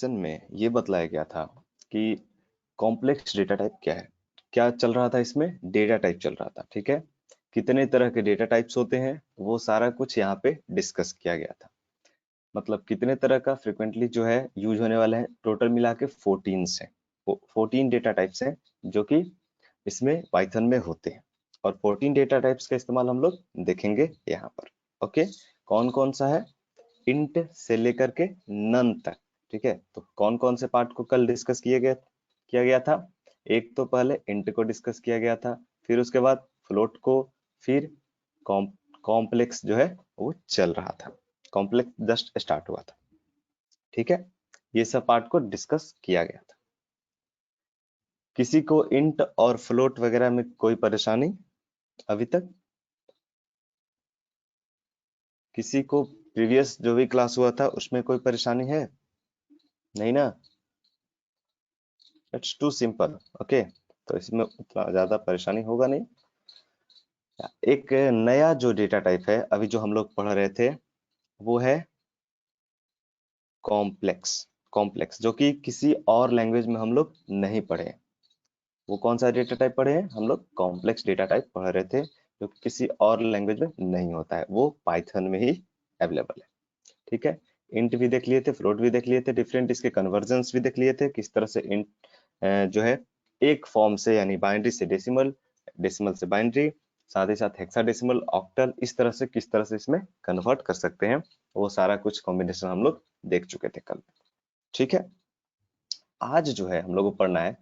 Question में ये बतलाया गया था कि कॉम्प्लेक्स डेटा टाइप क्या है। क्या चल रहा था इसमें? डेटा टाइप चल रहा था, ठीक है। कितने तरह के डेटा टाइप्स होते हैं वो सारा कुछ यहाँ पे डिस्कस किया गया था। मतलब कितने तरह का फ्रिक्वेंटली जो है यूज होने वाला है, टोटल मिला के 14 से 14 डेटा टाइप्स हैं जो कि इसमें पाइथन में होते हैं। और 14 डेटा टाइप्स का इस्तेमाल हम लोग देखेंगे यहाँ पर। ओके, कौन कौन सा है? इंट से लेकर के नन तक, ठीक है। तो कौन कौन से पार्ट को कल डिस्कस किया गया था? एक तो पहले इंट को डिस्कस किया गया था, फिर उसके बाद फ्लोट को, फिर कॉम्प्लेक्स जो है वो चल रहा था, कॉम्प्लेक्स जस्ट स्टार्ट हुआ था, ठीक है। ये सब पार्ट को डिस्कस किया गया था। किसी को इंट और फ्लोट वगैरह में कोई परेशानी अभी तक? किसी को प्रीवियस जो भी क्लास हुआ था उसमें कोई परेशानी है? नहीं ना? It's to simple. ओके, तो इसमें उतना ज्यादा परेशानी होगा नहीं। एक नया जो डेटा टाइप है अभी जो हम लोग पढ़ रहे थे वो है कॉम्प्लेक्स। कॉम्प्लेक्स जो कि किसी और लैंग्वेज में हम लोग नहीं पढ़े। वो कौन सा डेटा टाइप पढ़े हैं? हम लोग कॉम्प्लेक्स डेटा टाइप पढ़ रहे थे जो कि किसी और लैंग्वेज में नहीं होता है, वो पाइथन में ही अवेलेबल है, ठीक है। इंट भी देख लिए थे, फ्लोट भी देख लिए थे, डिफरेंट इसके कन्वर्जन्स भी देख लिए थे, किस तरह से इंट जो है एक फॉर्म से यानी बाइनरी से डेसिमल, डेसिमल से बाइनरी, साथ ही साथ हेक्साडेसिमल, ऑक्टल, इस तरह से किस तरह से इसमें कन्वर्ट कर सकते हैं, वो सारा कुछ कॉम्बिनेशन हम लोग देख चुके थे कल, ठीक है। आज जो है हम लोग को पढ़ना है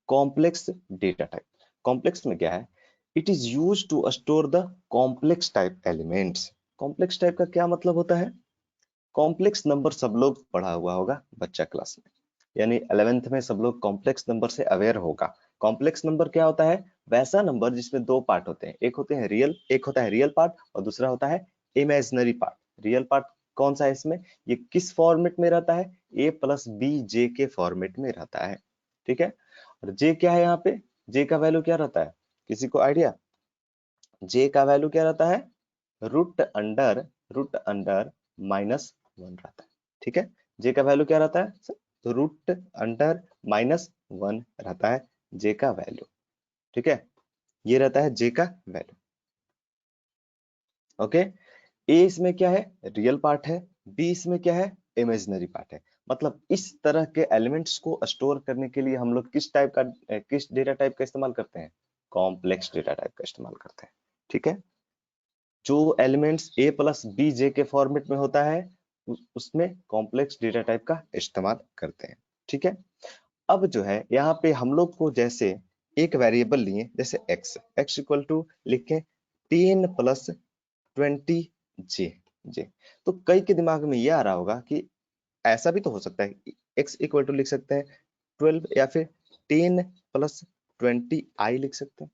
कॉम्प्लेक्स डेटा टाइप। कॉम्प्लेक्स में क्या है? It is use to store the complex type elements. Complex type का क्या मतलब होता है? कॉम्प्लेक्स नंबर सब लोग पढ़ा हुआ होगा बच्चा क्लास में, यानी 11th में सब लोग कॉम्प्लेक्स नंबर से अवेयर होगा। कॉम्प्लेक्स नंबर क्या होता है? वैसा नंबर जिसमें दो पार्ट होते हैं, एक होते हैं रियल, एक होता है रियल पार्ट और दूसरा होता है इमेजिनरी पार्ट। रियल पार्ट कौन सा है इसमें? ये किस फॉर्मेट में रहता है? a प्लस बी जे के फॉर्मेट में रहता है, ठीक है। और जे क्या है यहाँ पे? जे का वैल्यू क्या रहता है? किसी को आइडिया? जे का वैल्यू क्या रहता है? रूट अंडर -1 रहता है, ठीक है। जे का वैल्यू क्या रहता है? तो रूट अंडर -1 रहता है जे का वैल्यू, ठीक है। ये रहता है जे का वैल्यू। ओके, ए इसमें क्या है? रियल पार्ट है, बी इसमें क्या है? इमेजिनरी पार्ट है। मतलब इस तरह के एलिमेंट्स को स्टोर करने के लिए हम लोग किस डेटा टाइप का इस्तेमाल करते हैं? कॉम्प्लेक्स डेटा टाइप का इस्तेमाल करते हैं, ठीक है। जो elements a plus B J के फॉर्मेट में होता है उसमें कॉम्प्लेक्स डेटा टाइप का इस्तेमाल करते हैं, ठीक है। अब जो है यहाँ पे हम लोग को जैसे एक वेरिएबल लिए, जैसे x इक्वल टू लिखे 10 प्लस 20 जे। तो कई के दिमाग में ये आ रहा होगा कि ऐसा भी तो हो सकता है, x इक्वल टू लिख सकते हैं 12 या फिर 10 प्लस 20 आई लिख सकते हैं।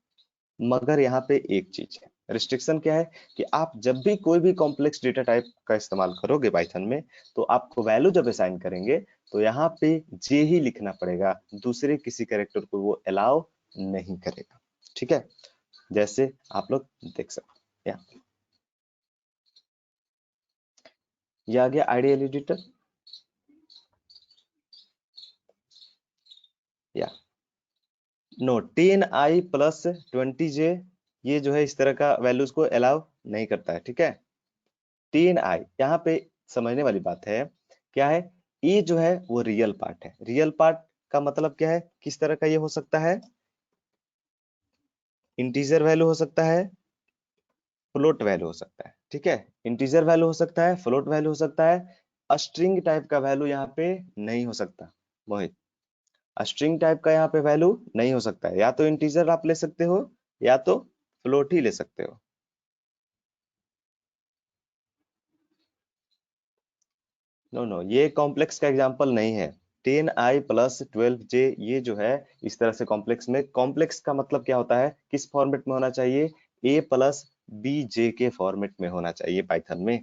मगर यहाँ पे एक चीज है, रिस्ट्रिक्शन क्या है कि आप जब भी कोई भी कॉम्प्लेक्स डेटा टाइप का इस्तेमाल करोगे पाइथन में, तो आपको वैल्यू जब असाइन करेंगे तो यहाँ पे जे ही लिखना पड़ेगा, दूसरे किसी कैरेक्टर को वो अलाउ नहीं करेगा, ठीक है। जैसे आप लोग देख सकते हैं ये आ गया आइडियल एडिटर, या नो 10i प्लस 20j, ये जो है इस तरह का वैल्यूज को अलाउ नहीं करता है, ठीक है। 10i यहाँ पे समझने वाली बात है, क्या है? ये जो है वो रियल पार्ट है। रियल पार्ट का मतलब क्या है? किस तरह का ये हो सकता है? इंटीजर वैल्यू हो सकता है, फ्लोट वैल्यू हो सकता है, ठीक है। इंटीजर वैल्यू हो सकता है, फ्लोट वैल्यू हो सकता है। स्ट्रिंग टाइप का वैल्यू यहाँ पे नहीं हो सकता मोहित। स्ट्रिंग टाइप का यहाँ पे वैल्यू नहीं हो सकता है, या तो इंटीजर आप ले सकते हो या तो फ्लोट ही ले सकते हो। नो, ये कॉम्प्लेक्स का एग्जांपल नहीं है। 10i प्लस 12j ये जो है इस तरह से कॉम्प्लेक्स में, कॉम्प्लेक्स का मतलब क्या होता है? किस फॉर्मेट में होना चाहिए? a प्लस बी जे के फॉर्मेट में होना चाहिए पाइथन में,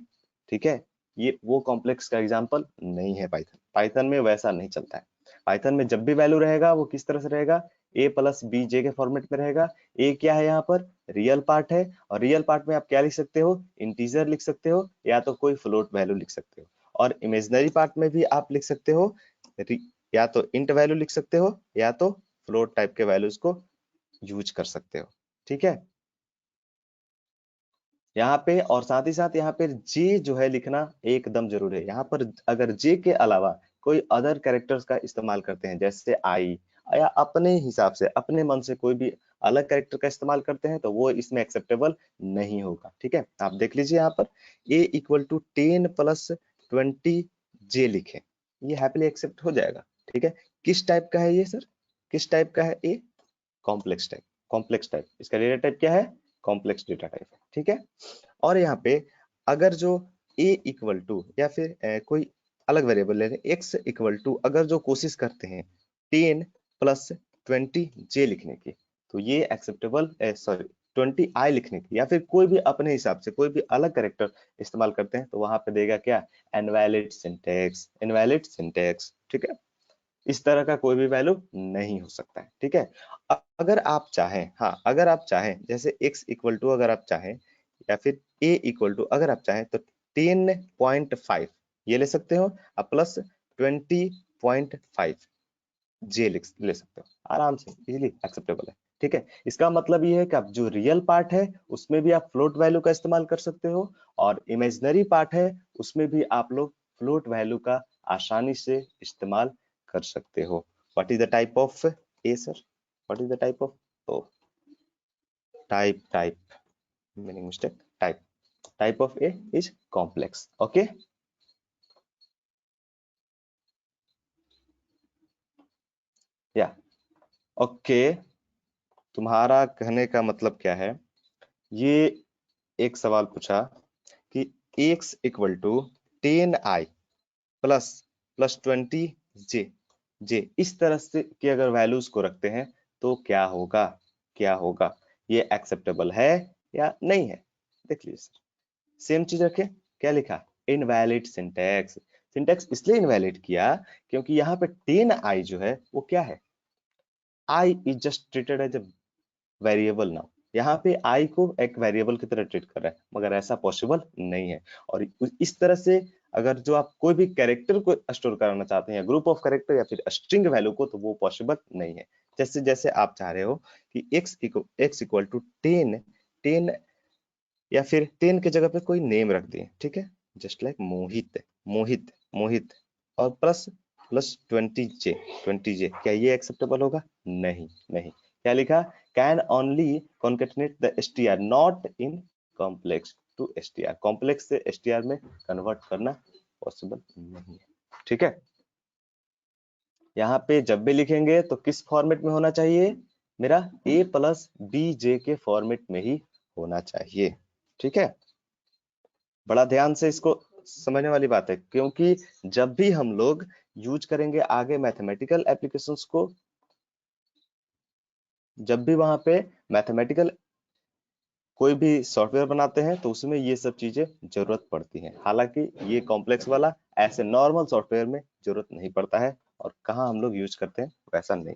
ठीक है। ये वो कॉम्प्लेक्स का एग्जांपल नहीं है पाइथन। पाइथन में वैसा नहीं चलता है। पाइथन में जब भी वैल्यू रहेगा वो किस तरह से रहेगा? a प्लस बी जे के फॉर्मेट में रहेगा। a क्या है यहाँ पर? रियल पार्ट है, और रियल पार्ट में आप क्या लिख सकते हो? इंटीजर लिख सकते हो या तो कोई फ्लोट वैल्यू लिख सकते हो। और इमेजिनरी पार्ट में भी आप लिख सकते हो या तो इंट वैल्यू लिख सकते हो या तो फ्लोट टाइप के वैल्यूज को यूज कर सकते हो। ठीक है, यहाँ पे और साथ ही साथ यहाँ पे जे जो है लिखना एकदम जरूरी है। यहाँ पर अगर जे के अलावा कोई अदर कैरेक्टर्स का इस्तेमाल करते हैं जैसे आई, या अपने हिसाब से अपने मन से कोई भी अलग कैरेक्टर का इस्तेमाल करते हैं तो वो इसमें एक्सेप्टेबल नहीं होगा। ठीक है, आप देख लीजिए यहाँ पर a इक्वल टू 10 प्लस 20 जे लिखे, ये हैप्पीली एक्सेप्ट हो जाएगा। ठीक है, किस टाइप का है ये सर, किस टाइप का है ए, कॉम्प्लेक्स टाइप, कॉम्प्लेक्स टाइप, इसका डेटा टाइप क्या है, कॉम्प्लेक्स डेटा टाइप है। ठीक है, और यहाँ पे अगर जो a इक्वल टू या फिर कोई अलग वेरिएबल ले लें x इक्वल टू, अगर जो कोशिश करते हैं 10 प्लस 20 j लिखने की, तो ये एक्सेप्टेबल, सॉरी 20 i लिखने की, या फिर कोई भी अपने हिसाब से कोई भी अलग कैरेक्टर इस्तेमाल करते हैं तो वहां पे देगा क्या, इनवैलिड सिंटैक्स, इनवैलिड सिंटैक्स। ठीक है, इस तरह का कोई भी वैल्यू नहीं हो सकता है। ठीक है, अगर आप चाहें, हाँ अगर आप चाहें जैसे x इक्वल टू अगर आप चाहें, या फिर a इक्वल टू अगर आप चाहें तो 10.5 ये ले सकते हो, और प्लस 20.5 जे ले सकते हो, आराम से इजीली एक्सेप्टेबल है। ठीक है, इसका मतलब ये है कि आप जो रियल पार्ट है उसमें भी आप फ्लोट वैल्यू का इस्तेमाल कर सकते हो, और इमेजिनरी पार्ट है उसमें भी आप लोग फ्लोट वैल्यू का आसानी से इस्तेमाल कर सकते हो। What is the type of A sir, what is the type of, O type meaning mistake, type of A is complex. Okay, या ओके, तुम्हारा कहने का मतलब क्या है, ये एक सवाल पूछा कि x equal to 10i plus plus 20 J इस तरह से की अगर वैल्यूज को रखते हैं तो क्या होगा, क्या होगा, ये एक्सेप्टेबल है या नहीं है। देख लीजिए सर, सेम चीज रखे, क्या लिखा, इनवैलिड सिंटैक्स, सिंटैक्स इसलिए इनवैलिड किया क्योंकि यहाँ पे 10i जो है वो क्या है, i is just treated as a variable now, यहाँ पे आई को एक वेरिएबल की तरह ट्रीट कर रहा है, मगर ऐसा पॉसिबल नहीं है। और इस तरह से अगर जो आप कोई भी कैरेक्टर को स्टोर कराना चाहते हैं, ग्रुप ऑफ कैरेक्टर या फिर स्ट्रिंग वैल्यू को, तो वो पॉसिबल नहीं है। जैसे जैसे आप चाह रहे हो कि x इक्वल टू 10 या फिर 10 के जगह पे कोई नेम रख दिए, ठीक है, जस्ट लाइक मोहित, मोहित और प्लस प्लस 20 जे, क्या ये एक्सेप्टेबल होगा, नहीं नहीं। क्या लिखा, can only concatenate the str not in complex to str, complex से str में कन्वर्ट करना पॉसिबल नहीं है। ठीक है, यहाँ पे जब भी लिखेंगे तो किस फॉर्मेट में होना चाहिए, मेरा a प्लस बी जे के फॉर्मेट में ही होना चाहिए। ठीक है, बड़ा ध्यान से इसको समझने वाली बात है, क्योंकि जब भी हम लोग यूज करेंगे आगे मैथमेटिकल एप्लीकेशंस को, जब भी वहां पे मैथमेटिकल कोई भी सॉफ्टवेयर बनाते हैं तो उसमें ये सब चीजें जरूरत पड़ती हैं। हालांकि ये कॉम्प्लेक्स वाला ऐसे नॉर्मल सॉफ्टवेयर में जरूरत नहीं पड़ता है, और कहाँ हम लोग यूज करते हैं वैसा नहीं,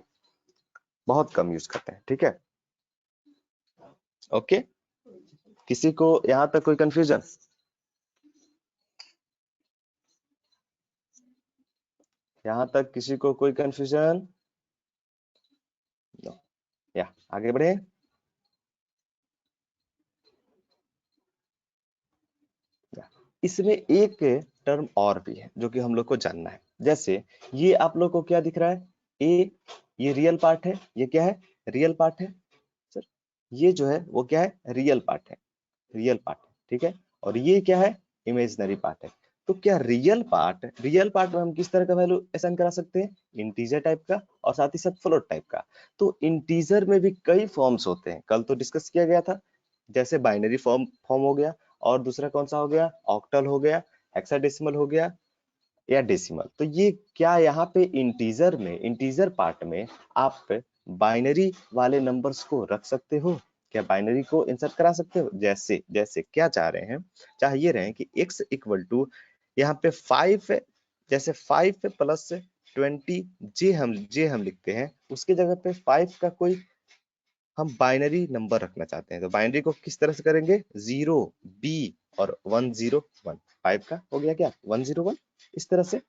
बहुत कम यूज करते हैं। ठीक है, ओके, किसी को यहाँ तक कोई कंफ्यूजन, यहाँ तक किसी को कोई कंफ्यूजन, या आगे बढ़े। इसमें एक टर्म और भी है जो कि हम लोग को जानना है। जैसे ये आप लोग को क्या दिख रहा है, ए, ये रियल पार्ट है, ये क्या है, रियल पार्ट है सर, ये जो है वो क्या है, रियल पार्ट है, रियल पार्ट है। ठीक है, और ये क्या है, इमेजिनरी पार्ट है। तो क्या रियल पार्ट में हम किस तरह का वैल्यू असाइन करा सकते हैं, इंटीजर टाइप का और साथ ही साथ फ्लोट टाइप का। तो इंटीजर में भी कई फॉर्म्स होते हैं, कल तो डिस्कस किया गया था, जैसे बाइनरी फॉर्म हो गया, और दूसरा कौन सा हो गया, ऑक्टल हो गया, हेक्साडेसिमल हो गया, या डेसिमल। तो ये क्या यहाँ पे इंटीजर पार्ट में आप बाइनरी वाले नंबर्स को रख सकते हो, क्या बाइनरी को इंसर्ट करा सकते हो, जैसे जैसे क्या चाह रहे हैं, चाहिए रहे हैं कि x इक्वल टू यहाँ पे 5, जैसे 5 प्लस 20 जे हम लिखते हैं, उसके जगह पे 5 का कोई हम बाइनरी नंबर रखना चाहते हैं, तो बाइनरी को किस तरह से करेंगे, 0 b और 101, 5 का हो गया क्या 101, इस तरह से।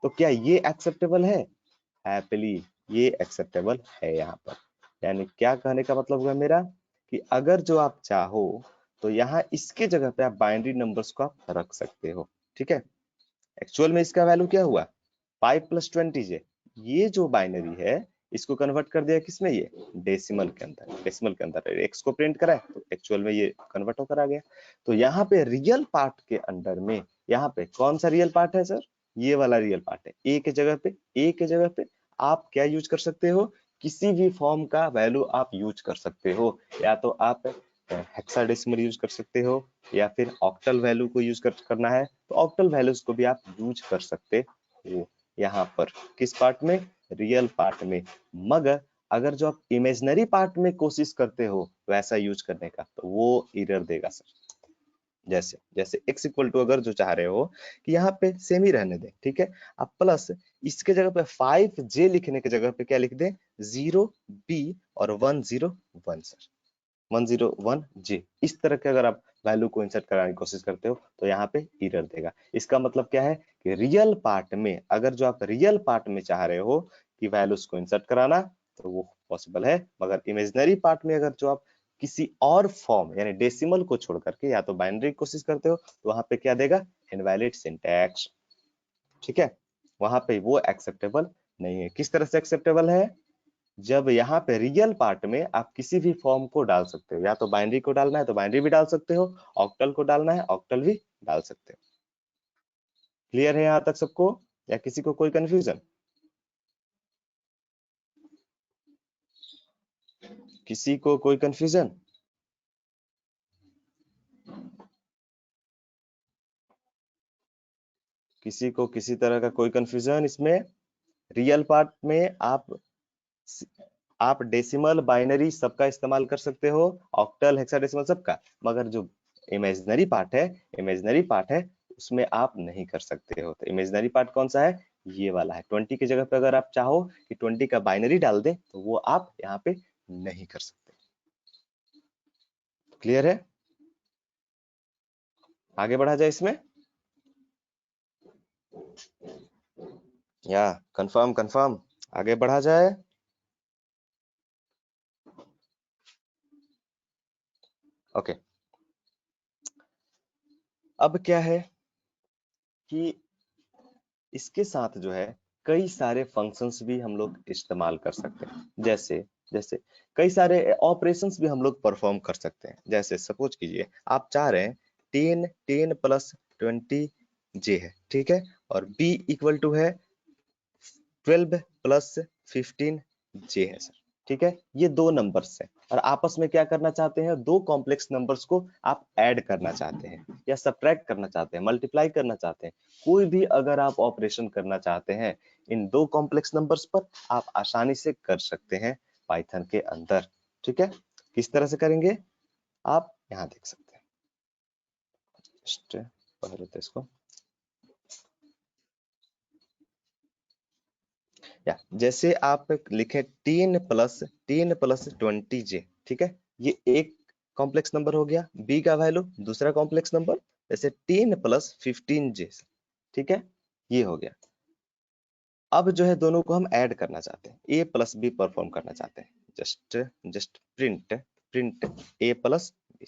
तो क्या ये एक्सेप्टेबल है? हैप्पीली ये एक्सेप्टेबल है यहाँ पर। यानी क्या कहने का मतलब हुआ मेरा कि अगर जो आप चाहो तो यहाँ इसके जगह पे आप बाइनरी नंबर्स को आप रख सकते हो। ठीक है, एक्चुअल में इसका वैल्यू क्या हुआ 5 + 20 जे। ये जो बाइनरी है इसको कन्वर्ट कर दिया किसमें, ये डेसिमल के अंदर। डेसिमल के अंदर एक्स को प्रिंट करा है तो एक्चुअल में ये कन्वर्ट होकर आ गया। तो यहाँ पे रियल पार्ट के अंदर में यहाँ पे कौन सा रियल पार्ट है सर, ये वाला रियल पार्ट है। ए के जगह पे, ए के जगह पे आप क्या यूज कर सकते हो, किसी भी फॉर्म का वैल्यू आप यूज कर सकते हो। या तो आप हेक्साडेसिमल यूज कर सकते हो या फिर ऑक्टल वैल्यू को यूज करना है तो ऑक्टल वैल्यूज को भी आप यूज कर सकते हो यहाँ पर। किस पार्ट में, रियल पार्ट में। मगर अगर जो आप इमेजिनरी पार्ट में कोशिश करते हो वैसा यूज करने का तो वो एरर देगा सर। जैसे जैसे x इक्वल टू अगर जो चाह रहे हो कि यहाँ पे सेम ही रहने दें, ठीक है, अब प्लस इसके जगह पे 5j लिखने के जगह पे क्या लिख दें 0b और 101 सर, 101 जे। इस तरह के अगर आप वैल्यू को इंसर्ट कराने की कोशिश करते हो तो यहाँ पे एरर देगा। इसका मतलब क्या है कि रियल पार्ट में, अगर जो आप रियल पार्ट में चाह रहे हो कि वैल्यूज को इंसर्ट कराना तो वो पॉसिबल है, मगर इमेजिनरी पार्ट में अगर जो आप किसी और फॉर्म यानी डेसिमल को छोड़ करके या तो बाइनरी की कोशिश करते हो तो वहां पे क्या देगा, इनवैलिड सिंटैक्स। ठीक है, वहां पे वो एक्सेप्टेबल नहीं है। किस तरह से एक्सेप्टेबल है, जब यहाँ पे रियल पार्ट में आप किसी भी फॉर्म को डाल सकते हो, या तो बाइनरी को डालना है तो बाइनरी भी डाल सकते हो, ऑक्टल को डालना है ऑक्टल भी डाल सकते हो। क्लियर है यहाँ तक सबको, या किसी को कोई कंफ्यूजन? किसी को कोई कंफ्यूजन? किसी को किसी तरह का कोई कंफ्यूजन इसमें? रियल पार्ट में आप डेसिमल बाइनरी सबका इस्तेमाल कर सकते हो, ऑक्टल हेक्साडेसिमल सबका, मगर जो इमेजिनरी पार्ट है, इमेजिनरी पार्ट है उसमें आप नहीं कर सकते हो। तो इमेजिनरी पार्ट कौन सा है, ये वाला है। 20 की जगह पे अगर आप चाहो कि 20 का बाइनरी डाल दें तो वो आप यहाँ पे नहीं कर सकते। क्लियर है, आगे बढ़ा जाए इसमें, या कंफर्म कंफर्म आगे बढ़ा जाए? ओके, अब क्या है कि इसके साथ जो है कई सारे फंक्शंस भी हम लोग इस्तेमाल कर सकते हैं। जैसे जैसे कई सारे ऑपरेशंस भी हम लोग परफॉर्म कर सकते हैं। जैसे सपोज कीजिए आप चाह रहे हैं 10 + 20 जे है, ठीक है, और b इक्वल टू है 12 + 15 जे है सर। ठीक है, ये दो नंबर्स हैं और आपस में क्या करना चाहते हैं, दो कॉम्प्लेक्स नंबर्स को आप ऐड करना चाहते हैं या सब्ट्रैक्ट करना चाहते हैं, मल्टीप्लाई करना चाहते हैं। कोई भी अगर आप ऑपरेशन करना चाहते हैं इन दो कॉम्प्लेक्स नंबर्स पर, आप आसानी से कर सकते हैं पाइथन के अंदर। ठीक है, किस तरह से करेंगे आप यहाँ देख सकते हैं। पढ़ लेते इसको, या जैसे आप लिखे 10 + 20 जे, ठीक है, ये एक कॉम्प्लेक्स नंबर हो गया, बी का वैल्यू दूसरा कॉम्प्लेक्स नंबर, जैसे 10 + 15 जे, ठीक है, ये हो गया। अब जो है दोनों को हम ऐड करना चाहते हैं, a + b परफॉर्म करना चाहते हैं। Just print print a + b,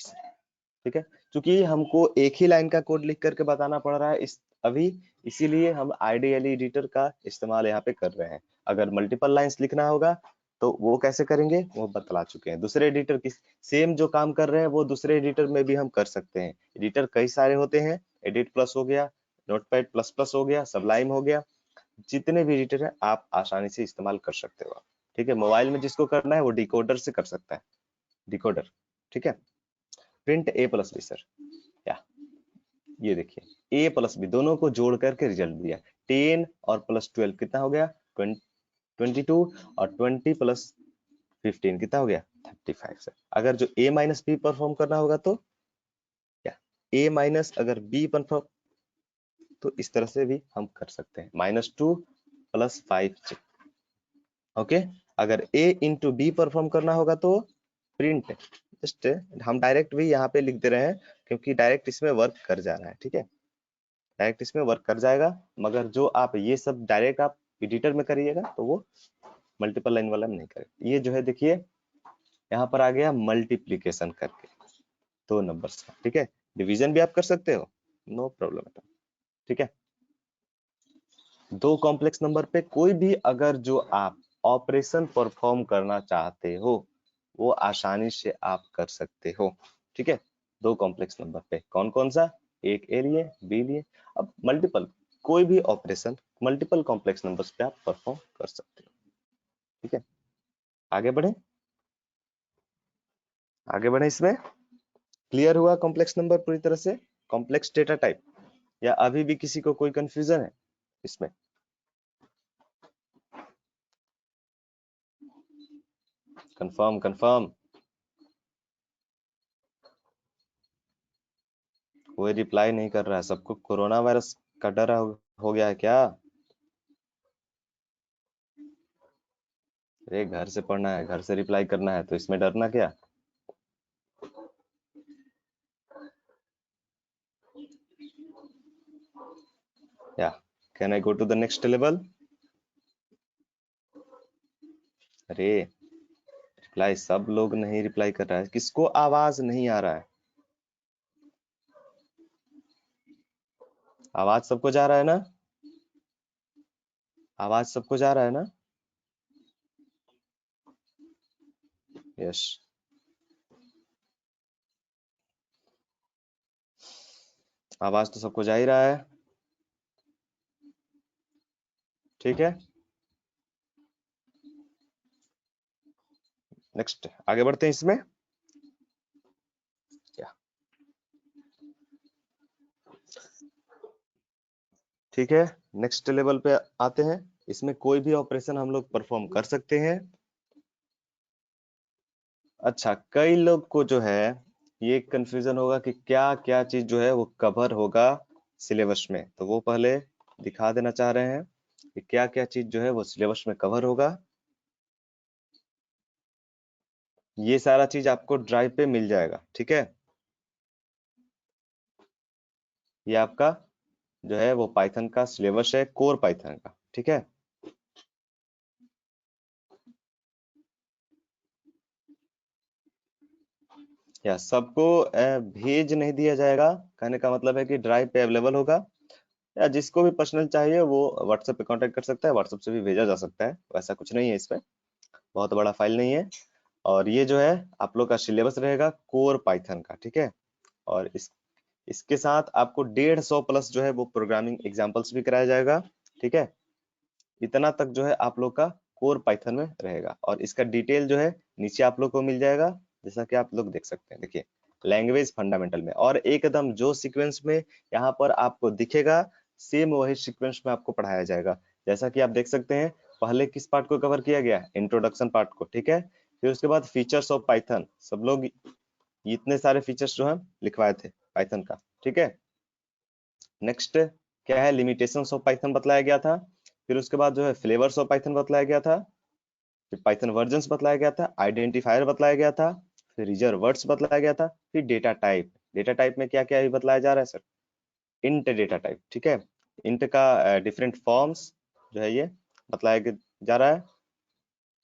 ठीक है। क्योंकि हमको एक ही लाइन का कोड लिख करके बताना पड़ रहा है इस अभी, इसीलिए हम आईडीएल एडिटर का इस्तेमाल यहाँ पे कर रहे हैं। अगर मल्टीपल लाइंस लिखना होगा तो वो कैसे करेंगे वो बतला चुके हैं। दूसरे एडिटर की सेम जो काम कर रहे हैं वो दूसरे एडिटर में भी हम कर सकते हैं। एडिटर कई सारे होते हैं, एडिट प्लस हो गया, नोटपैड प्लस प्लस हो गया, सबलाइम हो गया, जितने भी एडिटर है आप आसानी से इस्तेमाल कर सकते हो। ठीक है, मोबाइल में जिसको करना है वो डिकोडर से कर सकता है, डिकोडर। ठीक है, प्रिंट a + b सर, या ये देखिए a + b दोनों को जोड़ करके रिजल्ट दिया। 10 और +12 कितना हो गया 22, और 20 + 15 कितना हो गया 35 सर। अगर जो a - b परफॉर्म करना होगा तो क्या a - अगर b परफॉर्म, तो इस तरह से भी हम कर सकते हैं, -2 + 5 ओके। अगर a × b परफॉर्म करना होगा तो प्रिंट, जस्ट हम डायरेक्ट भी यहाँ पे लिख दे रहे हैं क्योंकि डायरेक्ट इसमें वर्क कर जा रहा है। ठीक है, डायरेक्ट इसमें वर्क कर जाएगा, मगर जो आप ये सब डायरेक्ट आप एडिटर में करिएगा तो वो मल्टीपल लाइन वाला में नहीं करेगा। ये जो है देखिए यहाँ पर आ गया मल्टीप्लीकेशन करके 2 नंबर्स का, ठीक है। डिवीजन भी आप कर सकते हो, नो प्रॉब्लम है, ठीक है। 2 कॉम्प्लेक्स नंबर पे कोई भी अगर जो आप ऑपरेशन परफॉर्म करना चाहते हो वो आसानी से आप कर सकते हो, ठीक है। 2 कॉम्प्लेक्स नंबर पे कौन कौन सा, एक ए लिए, बी लिए, अब मल्टीपल कोई भी ऑपरेशन मल्टीपल कॉम्प्लेक्स नंबर्स पे आप परफॉर्म कर सकते हो, ठीक है। आगे बढ़े, आगे बढ़े, इसमें क्लियर हुआ कॉम्प्लेक्स नंबर पूरी तरह से, कॉम्प्लेक्स डेटा टाइप, या अभी भी किसी को कोई कंफ्यूजन है इसमें? कंफर्म कंफर्म, कोई रिप्लाई नहीं कर रहा है, सबको कोरोना वायरस का डर हो गया है क्या? अरे घर से पढ़ना है, घर से रिप्लाई करना है, तो इसमें डरना क्या? या can I go to the next level? अरे रिप्लाई सब लोग नहीं रिप्लाई कर रहा है, किसको आवाज नहीं आ रहा है? आवाज सबको जा रहा है ना? आवाज सबको जा रहा है ना? यस, आवाज तो सबको जा ही रहा है, ठीक है। नेक्स्ट आगे बढ़ते हैं इसमें, क्या ठीक है। नेक्स्ट लेवल पे आते हैं, इसमें कोई भी ऑपरेशन हम लोग परफॉर्म कर सकते हैं। अच्छा, कई लोग को जो है ये कंफ्यूजन होगा कि क्या क्या चीज जो है वो कवर होगा सिलेबस में, तो वो पहले दिखा देना चाह रहे हैं कि क्या क्या चीज जो है वो सिलेबस में कवर होगा। ये सारा चीज आपको ड्राइव पे मिल जाएगा, ठीक है। ये आपका जो है वो पाइथन का सिलेबस है, कोर पाइथन का, ठीक है। या सबको भेज नहीं दिया जाएगा, कहने का मतलब है कि ड्राइव पे अवेलेबल होगा, या जिसको भी पर्सनल चाहिए वो व्हाट्सएप पे कांटेक्ट कर सकता है, व्हाट्सएप से भी भेजा जा सकता है, वैसा कुछ नहीं है इसमें, बहुत बड़ा फाइल नहीं है। और ये जो है आप लोग का सिलेबस रहेगा कोर पाइथन का, ठीक है। और इसके साथ आपको 150 प्लस जो है वो प्रोग्रामिंग एग्जांपल्स भी कराया जाएगा, ठीक है। इतना तक जो है आप लोग का कोर पाइथन में रहेगा, और इसका डिटेल जो है नीचे आप लोग को मिल जाएगा, जैसा कि आप लोग देख सकते हैं, देखिए लैंग्वेज फंडामेंटल में, और एकदम जो सीक्वेंस में यहाँ पर आपको दिखेगा सेम वही सीक्वेंस में आपको पढ़ाया जाएगा। जैसा कि आप देख सकते हैं पहले किस पार्ट को कवर किया गया, इंट्रोडक्शन पार्ट को, ठीक है। फिर उसके बाद फीचर्स ऑफ पाइथन, सब लोग इतने सारे फीचर्स जो है लिखवाए थे पाइथन का, ठीक है। नेक्स्ट क्या है, लिमिटेशंस ऑफ पाइथन बतलाया गया था। फिर उसके बाद जो है फ्लेवर्स ऑफ पाइथन बतलाया गया था। फिर पाइथन वर्जन्स बतलाया गया था, आइडेंटिफायर बतलाया गया था, फिर रिजर्व वर्ड्स बतलाया गया था, फिर डेटा टाइप। डेटा टाइप में क्या क्या भी बतलाया जा रहा है सर? इंट डेटा टाइप, ठीक है। इंट का डिफरेंट फॉर्म्स जो है ये बतलाया जा रहा है।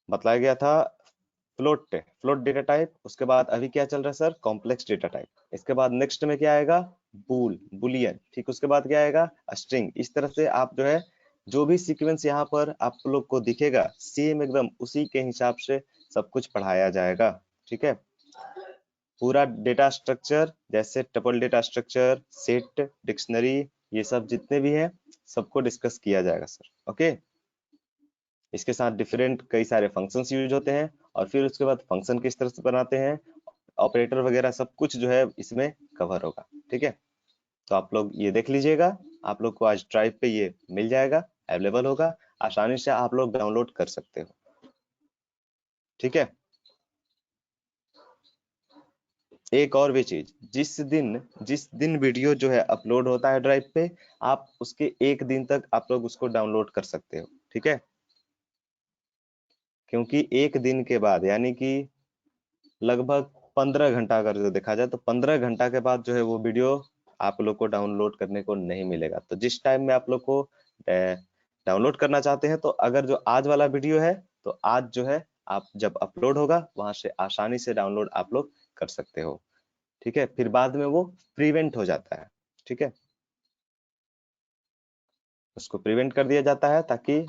बतलाया गया था फ्लोट, फ्लोट डेटा टाइप। उसके बाद अभी क्या चल रहा है सर, कॉम्प्लेक्स डेटा टाइप। इसके बाद नेक्स्ट में क्या आएगा, बूल, बुलियन, ठीक। उसके बाद क्या आएगा, स्ट्रिंग। इस तरह से आप जो है जो भी सीक्वेंस यहाँ पर आप लोग को दिखेगा सेम एकदम उसी के हिसाब से सब कुछ पढ़ाया जाएगा, ठीक है। पूरा डेटा स्ट्रक्चर जैसे tuple data structure, set, dictionary, ये सब जितने भी हैं सबको डिस्कस किया जाएगा सर, ओके। इसके साथ डिफरेंट कई सारे फंक्शंस यूज होते हैं, और फिर उसके बाद फंक्शन किस तरह से बनाते हैं, ऑपरेटर वगैरह सब कुछ जो है इसमें कवर होगा, ठीक है। तो आप लोग ये देख लीजिएगा, आप लोग को आज ड्राइव पे ये मिल जाएगा, अवेलेबल होगा, आसानी से आप लोग डाउनलोड कर सकते हो, ठीक है। एक और भी चीज, जिस दिन वीडियो जो है अपलोड होता है ड्राइव पे, आप उसके एक दिन तक आप लोग उसको डाउनलोड कर सकते हो, ठीक है। क्योंकि एक दिन के बाद यानी कि लगभग 15 घंटा अगर जो देखा जाए तो 15 घंटा के बाद जो है वो वीडियो आप लोग को डाउनलोड करने को नहीं मिलेगा। तो जिस टाइम में आप लोग को डाउनलोड करना चाहते हैं, तो अगर जो आज वाला वीडियो है तो आज जो है आप जब अपलोड होगा वहां से आसानी से डाउनलोड आप लोग कर सकते हो। ठीक है, फिर बाद में वो प्रिवेंट हो जाता है। ठीक है, उसको प्रिवेंट कर दिया जाता है ताकि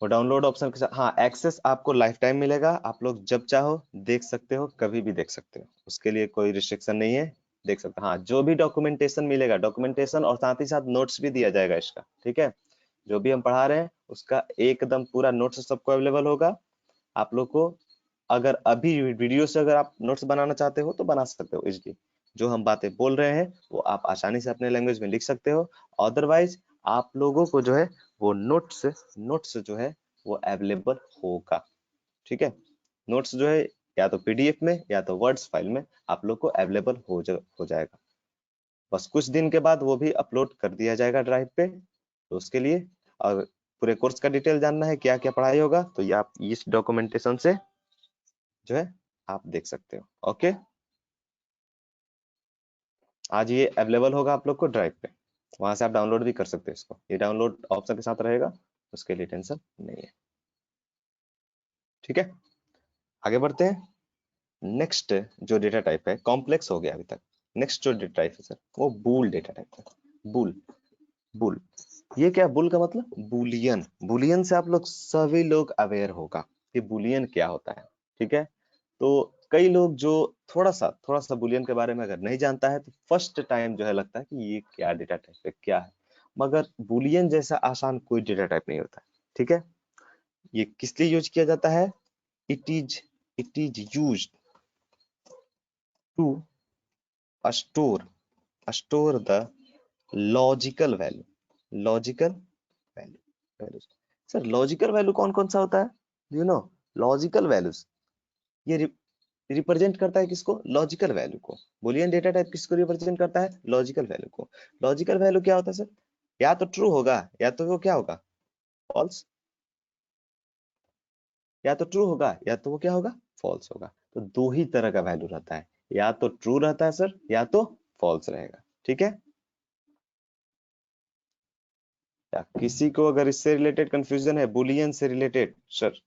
वो डाउनलोड ऑप्शन के साथ, हाँ, एक्सेस आपको लाइफ टाइम मिलेगा, आप लोग जब चाहो देख सकते हो, कभी भी देख सकते हो, उसके लिए कोई रिस्ट्रिक्शन नहीं है, देख सकते हो। हाँ, जो भी डॉक्यूमेंटेशन मिलेगा, डॉक्यूमेंटेशन और साथ ही साथ नोट्स भी दिया जाएगा इसका। ठीक है, जो भी हम पढ़ा रहे हैं उसका एकदम पूरा नोट्स सबको अवेलेबल होगा। आप लोग को अगर अभी वीडियो से अगर आप नोट्स बनाना चाहते हो तो बना सकते हो इजिली। जो हम बातें बोल रहे हैं वो आप आसानी से अपने लैंग्वेज में लिख सकते हो। अदरवाइज आप लोगों को जो है वो नोट्स नोट्स जो है वो अवेलेबल होगा। ठीक है, नोट्स जो है या तो पीडीएफ में या तो वर्ड्स फाइल में आप लोग को अवेलेबल हो जाएगा। बस कुछ दिन के बाद वो भी अपलोड कर दिया जाएगा ड्राइव पे। तो उसके लिए और पूरे कोर्स का डिटेल जानना है, क्या क्या पढ़ाई होगा, तो ये आप इस डॉक्यूमेंटेशन से जो है आप देख सकते हो। ओके, आज ये अवेलेबल होगा आप लोग को ड्राइव पे, वहां से आप डाउनलोड भी कर सकते हो इसको, ये डाउनलोड ऑप्शन के साथ रहेगा, उसके लिए टेंशन नहीं है। ठीक है, आगे बढ़ते हैं। नेक्स्ट जो डेटा टाइप है, कॉम्प्लेक्स हो गया अभी तक। नेक्स्ट जो डेटा टाइप है सर वो बूल डेटा टाइप है। बूल, बुल, ये क्या बुल का मतलब? बुलियन। बुलियन से आप लोग सभी लोग अवेयर होगा कि बुलियन क्या होता है। ठीक है, तो कई लोग जो थोड़ा सा बुलियन के बारे में अगर नहीं जानता है तो फर्स्ट टाइम जो है लगता है कि ये क्या डेटा टाइप है, क्या है। मगर बुलियन जैसा आसान कोई डेटा टाइप नहीं होता है। ठीक है, ये किस लिए यूज किया जाता है? It is used to store the logical value. Logical value sir, logical value कौन कौन सा होता है? यू नो, लॉजिकल वैल्यूज ये रिप्रेजेंट करता है किसको? लॉजिकल वैल्यू को। बुलियन डेटा टाइप किसको रिप्रेजेंट करता है? लॉजिकल वैल्यू को। लॉजिकल वैल्यू क्या होता है सर? या तो ट्रू होगा या तो वो क्या होगा? फॉल्स। या तो ट्रू होगा या तो वो क्या होगा? फॉल्स होगा। तो दो ही तरह का वैल्यू रहता है, या तो ट्रू रहता है सर या तो फॉल्स रहेगा। ठीक है, या किसी को अगर इससे रिलेटेड कंफ्यूजन है, बुलियन से रिलेटेड सर,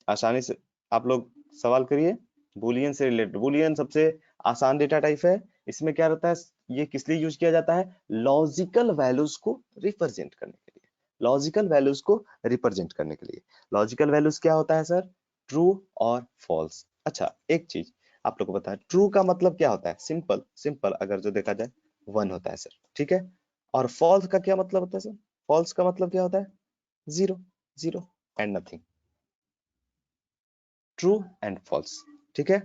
आसानी से आप लोग सवाल करिए। बुलियन से रिलेटेड, बुलियन सबसे आसान डेटा टाइप है। इसमें क्या रहता है, ये किस लिए यूज किया जाता है? लॉजिकल वैल्यूज को रिप्रेजेंट करने के लिए। लॉजिकल वैल्यूज को रिप्रेजेंट करने के लिए। लॉजिकल वैल्यूज क्या होता है सर? ट्रू और फॉल्स। अच्छा, एक चीज आप लोग को पता है, ट्रू का मतलब क्या होता है? सिंपल सिंपल अगर जो देखा जाए 1 होता है सर। ठीक है, और फॉल्स का क्या मतलब होता है सर? फॉल्स का मतलब क्या होता है? 0, 0 and nothing. True and false. ठीक है,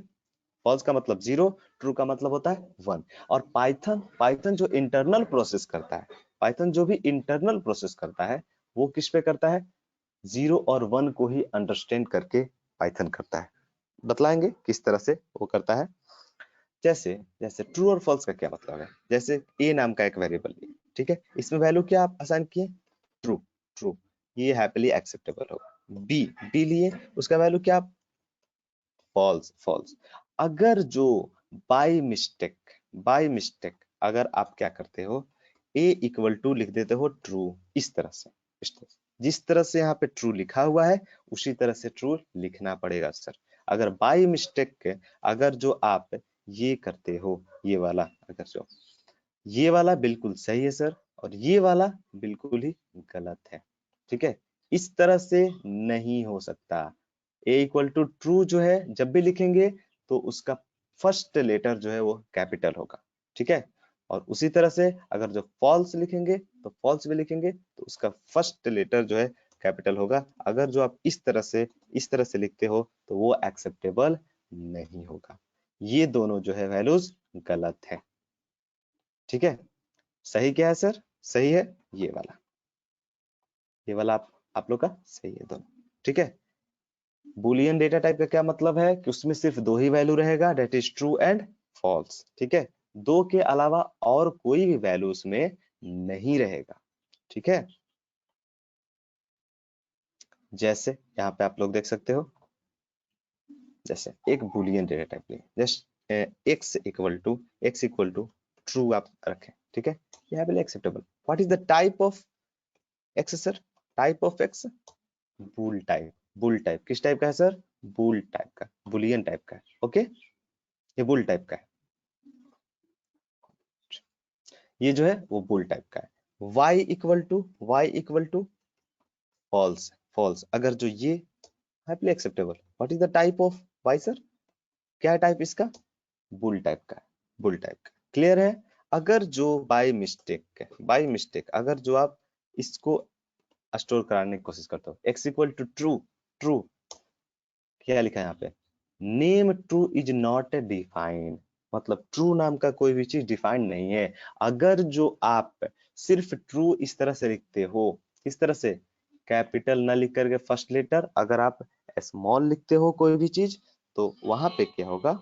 फॉल्स का मतलब 0, ट्रू का मतलब होता है 1। और पाइथन पाइथन जो इंटरनल प्रोसेस करता है, पाइथन जो भी इंटरनल प्रोसेस करता है वो किस पे करता है? 0 और 1 को ही अंडरस्टैंड करके पाइथन करता है। बतलाएंगे किस तरह से वो करता है। जैसे जैसे ट्रू और फॉल्स का क्या मतलब है? जैसे ए नाम का एक वेरिएबल है, ठीक है, इसमें वैल्यू क्या आप असाइन किए? ट्रू। ट्रू, ये हैप्पीली एक्सेप्टेबल होगा। बी बी लिए, उसका वैल्यू क्या? फॉल्स। फॉल्स। अगर जो बाय मिस्टेक अगर आप क्या करते हो, a इक्वल टू लिख देते हो ट्रू, इस तरह से, जिस तरह से यहाँ पे ट्रू लिखा हुआ है उसी तरह से ट्रू लिखना पड़ेगा सर। अगर बाय मिस्टेक अगर जो आप ये करते हो, ये वाला अगर जो ये वाला बिल्कुल सही है सर और ये वाला बिल्कुल ही गलत है। ठीक है, इस तरह से नहीं हो सकता। ए इक्वल टू ट्रू जो है जब भी लिखेंगे तो उसका फर्स्ट लेटर जो है वो कैपिटल होगा। ठीक है, और उसी तरह से अगर जो फॉल्स लिखेंगे तो फॉल्स भी लिखेंगे तो उसका फर्स्ट लेटर जो है कैपिटल होगा। अगर जो आप इस तरह से लिखते हो तो वो एक्सेप्टेबल नहीं होगा। ये दोनों जो है वैल्यूज गलत है। ठीक है, सही क्या है सर? सही है ये वाला आप लोग का सही है दोनों। ठीक है, बुलियन डेटा टाइप का क्या मतलब है कि उसमें सिर्फ दो ही वैल्यू रहेगा, that is true and false. ठीक है, दो के अलावा और कोई भी वैल्यू उसमें नहीं रहेगा। ठीक है, जैसे यहाँ पे आप लोग देख सकते हो, जैसे एक बुलियन डेटा टाइप लिए, just x equal to true आप रखें, ठीक है, यहाँ पे acceptable. What is the type of x sir? Type of x bool type. Bool type किस टाइप का है सर? बुल टाइप का, बुलियन टाइप का है। ओके, ये बुल टाइप का है, ये जो है वो बुल टाइप का है। y equal to false, false अगर जो ये happily acceptable. What is the type of y sir? क्या है टाइप इसका? बुल टाइप का है, बुल टाइप का। क्लियर है? अगर जो बाय मिस्टेक अगर जो आप इसको स्टोर कराने की कोशिश करते हो, x equal to true, true क्या लिखा है यहाँ पे? Name true is not defined, मतलब ट्रू नाम का कोई भी चीज डिफाइंड नहीं है। अगर जो आप सिर्फ ट्रू इस तरह से लिखते हो, किस तरह से? कैपिटल ना लिख करके फर्स्ट लेटर, अगर आप स्मॉल लिखते हो कोई भी चीज, तो वहां पे क्या होगा?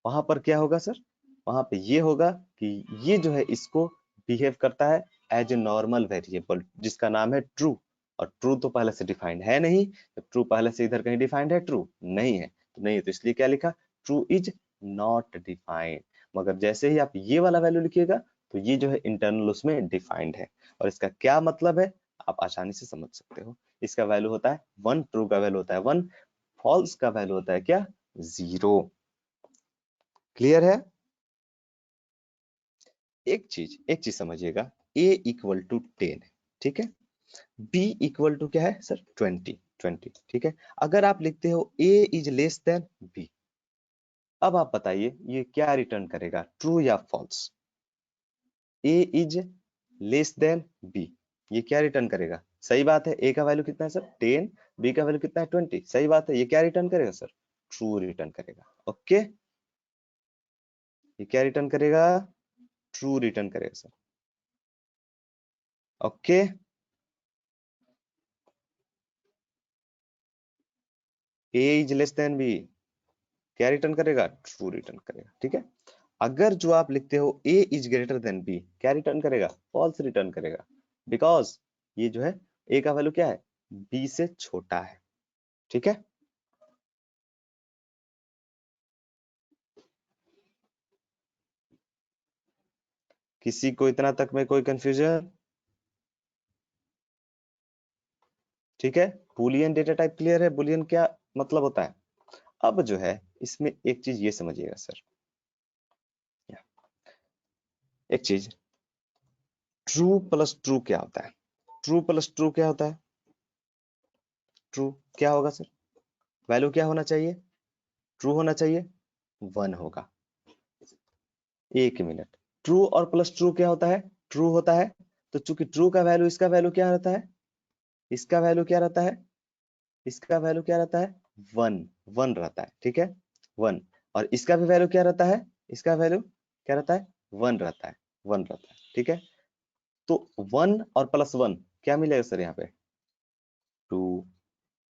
वहां पर क्या होगा सर? वहां पे ये होगा कि ये जो है इसको बिहेव करता है एज ए नॉर्मल वेरिएबल जिसका नाम है ट्रू। और ट्रू तो पहले से डिफाइंड है नहीं, तो ट्रू पहले से इधर कहीं डिफाइंड है? ट्रू नहीं है, तो नहीं है, तो इसलिए क्या लिखा? True is not defined. मगर जैसे ही आप ये वाला वैल्यू लिखिएगा तो ये जो है इंटरनल उसमें डिफाइंड है। और इसका क्या मतलब है आप आसानी से समझ सकते हो। इसका वैल्यू होता है 1, ट्रू का वैल्यू होता है 1, फॉल्स का वैल्यू होता है क्या? 0। क्लियर है? एक चीज समझिएगा, a इक्वल टू 10 है, ठीक है, b इक्वल टू क्या है सर? 20, ठीक है। अगर आप लिखते हो a is less than b, अब आप बताइए ये क्या रिटर्न करेगा, ट्रू या false? a is less than b, ये क्या रिटर्न करेगा? सही बात है, a का वैल्यू कितना है सर? 10, b का वैल्यू कितना है? 20, सही बात है, ये क्या रिटर्न करेगा सर? ट्रू रिटर्न करेगा। ओके, ये क्या रिटर्न करेगा? ट्रू रिटर्न करेगा sir. Okay, a is less than b क्या रिटर्न करेगा? ट्रू रिटर्न करेगा, ठीक है। अगर जो आप लिखते हो a is greater than b, क्या रिटर्न करेगा? फॉल्स रिटर्न करेगा, बिकॉज ये जो है a का वैल्यू क्या है? b से छोटा है, ठीक है। किसी को इतना तक में कोई कंफ्यूजन? ठीक है, बुलियन डेटा टाइप क्लियर है? बुलियन क्या मतलब होता है? अब जो है इसमें एक चीज ये समझिएगा सर, एक चीज, ट्रू प्लस ट्रू क्या होता है? ट्रू प्लस ट्रू क्या होता है? ट्रू क्या होगा सर? वैल्यू क्या होना चाहिए? ट्रू होना चाहिए, 1 होगा। एक मिनट, ट्रू और प्लस ट्रू क्या होता है? ट्रू होता है, तो चूंकि ट्रू का वैल्यू, इसका वैल्यू क्या रहता है? इसका वैल्यू क्या रहता है? इसका वैल्यू क्या रहता है? 1, 1 रहता है, ठीक है, 1। और इसका भी वैल्यू क्या रहता है? इसका वैल्यू क्या रहता है? 1 रहता है, 1 रहता है, ठीक है। तो 1 और प्लस 1 क्या मिलेगा सर यहाँ पे? 2।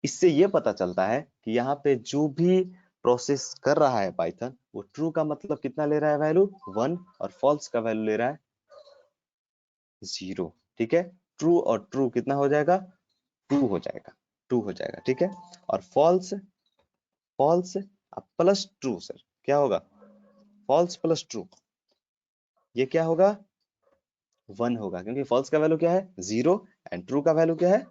इससे ये पता चलता है कि यहाँ पे जो भी प्रोसेस कर रहा है पाइथन, वो ट्रू का मतलब कितना ले रहा है वैल्यू? 1, और फॉल्स का वैल्यू ले रहा है 0, ठीक है। ट्रू और ट्रू कितना हो जाएगा? 2 हो जाएगा, 2 हो जाएगा, ठीक है। और false, false plus true sir क्या होगा? फॉल्स प्लस ट्रू, ये क्या होगा? 1 होगा, क्योंकि फॉल्स का वैल्यू क्या है? 0, एंड ट्रू का वैल्यू क्या है?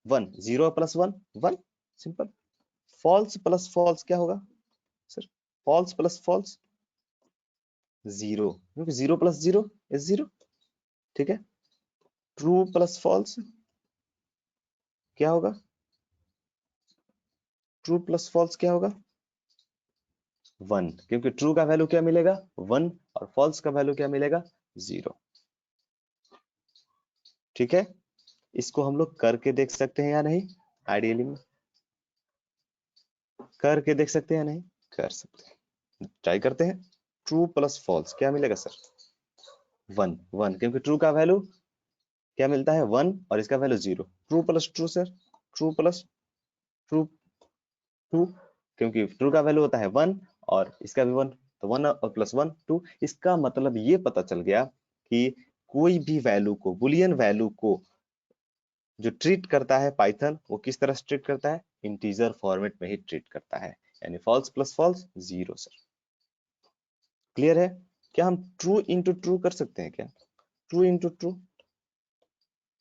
1। 0 plus 1, 1, simple. False plus false क्या होगा सर? फॉल्स प्लस फॉल्स 0, क्योंकि 0 प्लस 0 इज 0, ठीक है। ट्रू प्लस फॉल्स क्या होगा? ट्रू प्लस फॉल्स क्या होगा? 1, क्योंकि ट्रू का वैल्यू क्या मिलेगा? 1, और फॉल्स का वैल्यू क्या मिलेगा? 0, ठीक है। इसको हम लोग करके देख सकते हैं या नहीं? आइडियली में करके देख सकते हैं या नहीं? कर सकते हैं, ट्राई करते हैं। ट्रू प्लस फॉल्स क्या मिलेगा सर? 1, 1, क्योंकि ट्रू का वैल्यू क्या मिलता है? 1, और इसका value 0। True plus true sir, true plus true, true, क्योंकि ट्रू का वैल्यू होता है 1, और इसका भी 1, तो 1 और प्लस 1 2। इसका मतलब ये पता चल गया कि कोई भी वैल्यू को, बुलियन वैल्यू को जो ट्रीट करता है पाइथन, वो किस तरह से ट्रीट करता है? इंटीजर फॉर्मेट में ही ट्रीट करता है। यानी false plus false 0 sir. Clear है? क्या हम ट्रू इंटू ट्रू कर सकते हैं क्या? True into true,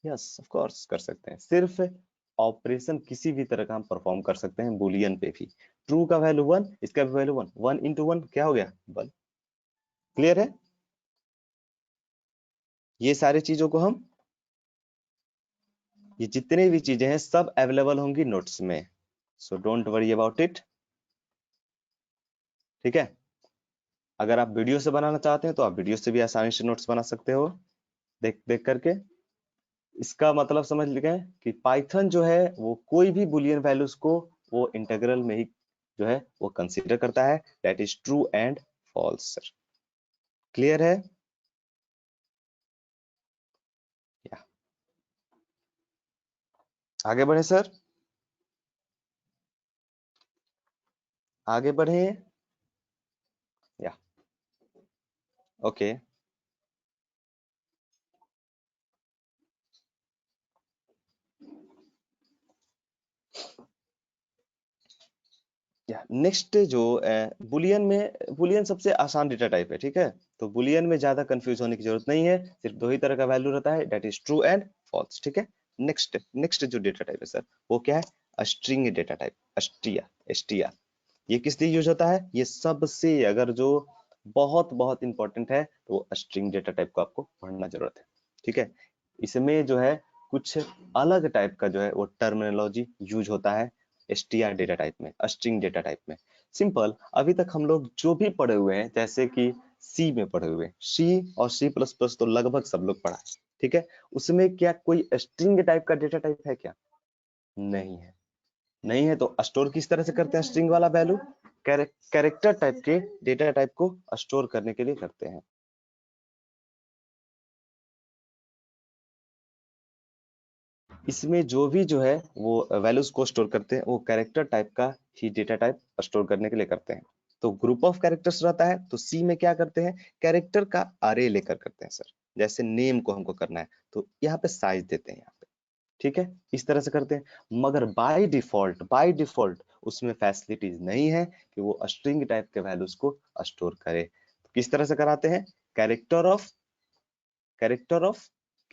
yes of course कर सकते हैं। सिर्फ ऑपरेशन किसी भी तरह का हम परफॉर्म कर सकते हैं बुलियन पे भी। ट्रू का वैल्यू 1, इसका भी वैल्यू 1, 1 इंटू 1 क्या हो गया? 1। क्लियर है? ये सारी चीजों को हम, ये जितने भी चीजें हैं सब अवेलेबल होंगी नोट्स में, so don't worry about it. ठीक है? अगर आप वीडियो से बनाना चाहते हैं तो आप वीडियो से भी आसानी से नोट्स बना सकते हो, देख देख करके। इसका मतलब समझ गए कि पाइथन जो है वो कोई भी बुलियन वैल्यूज को वो इंटीग्रल में ही जो है वो कंसीडर करता है, that is true and false sir. Clear है? या आगे बढ़े सर, आगे बढ़े। या ओके, या नेक्स्ट जो बुलियन में, बुलियन सबसे आसान डेटा टाइप है। ठीक है? तो बुलियन में ज्यादा कंफ्यूज होने की जरूरत नहीं है, सिर्फ दो ही तरह का वैल्यू रहता है, that is true and false. ठीक है? नेक्स्ट नेक्स्ट जो डेटा टाइप है सर वो क्या है? स्ट्रिंग डेटा टाइप, स्ट्रिया, एसटीआर। ये किस लिए यूज होता है? ये सबसे अगर जो बहुत बहुत इंपॉर्टेंट है तो वो स्ट्रिंग डेटा टाइप को आपको पढ़ना जरूरत है। ठीक है? इसमें जो है कुछ अलग टाइप का जो है वो टर्मिनोलॉजी यूज होता है एसटीआर डेटा टाइप में, स्ट्रिंग डेटा टाइप में। सिंपल, अभी तक हम लोग जो भी पढ़े हुए हैं, जैसे कि सी में पढ़े हुए, सी और सी प्लस प्लस तो लगभग सब लोग पढ़ा है। ठीक है? उसमें क्या कोई स्ट्रिंग टाइप का डेटा टाइप है क्या? नहीं है। नहीं है तो स्टोर किस तरह से करते हैं स्ट्रिंग वाला वैल्यू? कैरेक्टर टाइप के डेटा टाइप को स्टोर करने के लिए करते हैं। इसमें जो भी जो है वो वैल्यूज को स्टोर करते हैं वो कैरेक्टर टाइप का ही डेटा टाइप स्टोर करने के लिए करते हैं। तो ग्रुप ऑफ कैरेक्टर्स रहता है, तो सी में क्या करते हैं? कैरेक्टर का अरे लेकर करते हैं सर। जैसे नेम को हमको करना है तो यहाँ पे साइज देते हैं यहाँ पे। ठीक है? इस तरह से करते हैं। मगर बाय डिफॉल्ट उसमें फैसिलिटीज नहीं है कि वो स्ट्रिंग टाइप के वैल्यूज को स्टोर करे। तो किस तरह से कराते हैं? कैरेक्टर ऑफ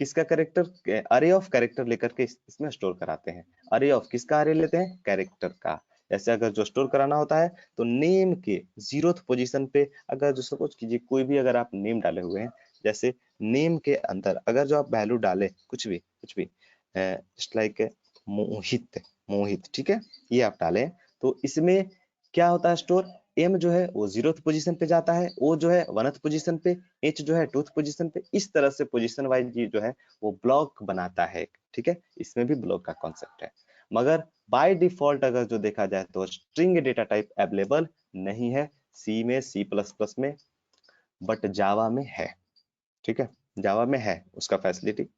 किसका कैरेक्टर, अरे ऑफ कैरेक्टर लेकर के इसमें स्टोर कराते हैं। अरे ऑफ किसका अरे लेते हैं? कैरेक्टर का। जैसे अगर जो स्टोर कराना होता है तो नेम के 0th पोजीशन पे, अगर जो सपोज कीजिए कोई भी अगर आप नेम डाले हुए हैं, जैसे नेम के अंदर अगर जो आप वैल्यू डाले कुछ भी जस्ट लाइक मोहित, मोहित, ठीक है, ये आप डालें तो इसमें क्या होता है? स्टोर एम जो है वो 0th पोजीशन पे जाता है, ओ जो है 1th पोजीशन पे, एच जो है 2th पोजीशन पे। इस तरह से पोजीशन वाइज ये जो है वो ब्लॉक बनाता है। ठीक है? इसमें भी ब्लॉक का कॉन्सेप्ट है। मगर बाय डिफॉल्ट अगर जो देखा जाए तो स्ट्रिंग डेटा टाइप अवेलेबल नहीं है सी में, सी प्लस प्लस में, बट जावा में है। ठीक है? जावा में है उसका फैसिलिटी,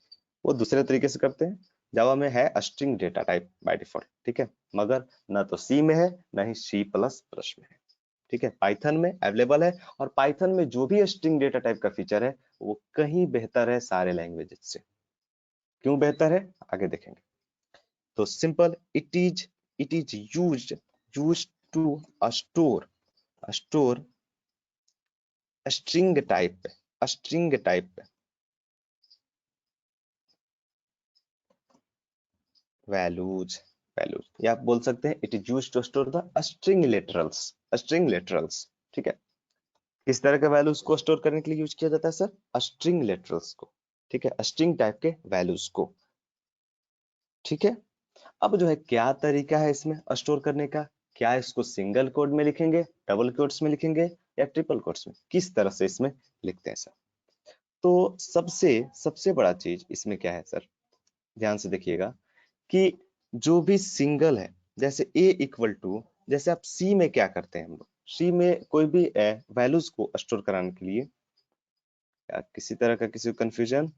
वो दूसरे तरीके से करते हैं। जावा में है string data type by default. ठीक है? मगर ना तो सी में है ना ही सी प्लस प्लस में है। ठीक है? पाइथन में अवेलेबल है, और पाइथन में जो भी स्ट्रिंग डेटा टाइप का फीचर है वो कहीं बेहतर है सारे लैंग्वेजेस से। क्यों बेहतर है आगे देखेंगे। तो simple, it is used to store store string type values values, या आप बोल सकते हैं it is used to store the string literals. ठीक है? किस तरह के वैल्यूज को स्टोर करने के लिए यूज किया जाता है सर? स्ट्रिंग लिटरल्स को। ठीक है? स्ट्रिंग टाइप के वैल्यूज को। ठीक है? अब जो है क्या तरीका है इसमें स्टोर करने का? क्या इसको सिंगल कोड में लिखेंगे, डबल कोट्स में लिखेंगे, या ट्रिपल कोट्स में? किस तरह से इसमें लिखते हैं सर? तो सबसे सबसे बड़ा चीज इसमें क्या है सर, ध्यान से देखिएगा कि जो भी सिंगल है, जैसे a इक्वल टू, जैसे आप सी में क्या करते हैं हम लोग, सी में कोई भी वैल्यूज को स्टोर कराने के लिए, या किसी तरह का किसी कंफ्यूजन?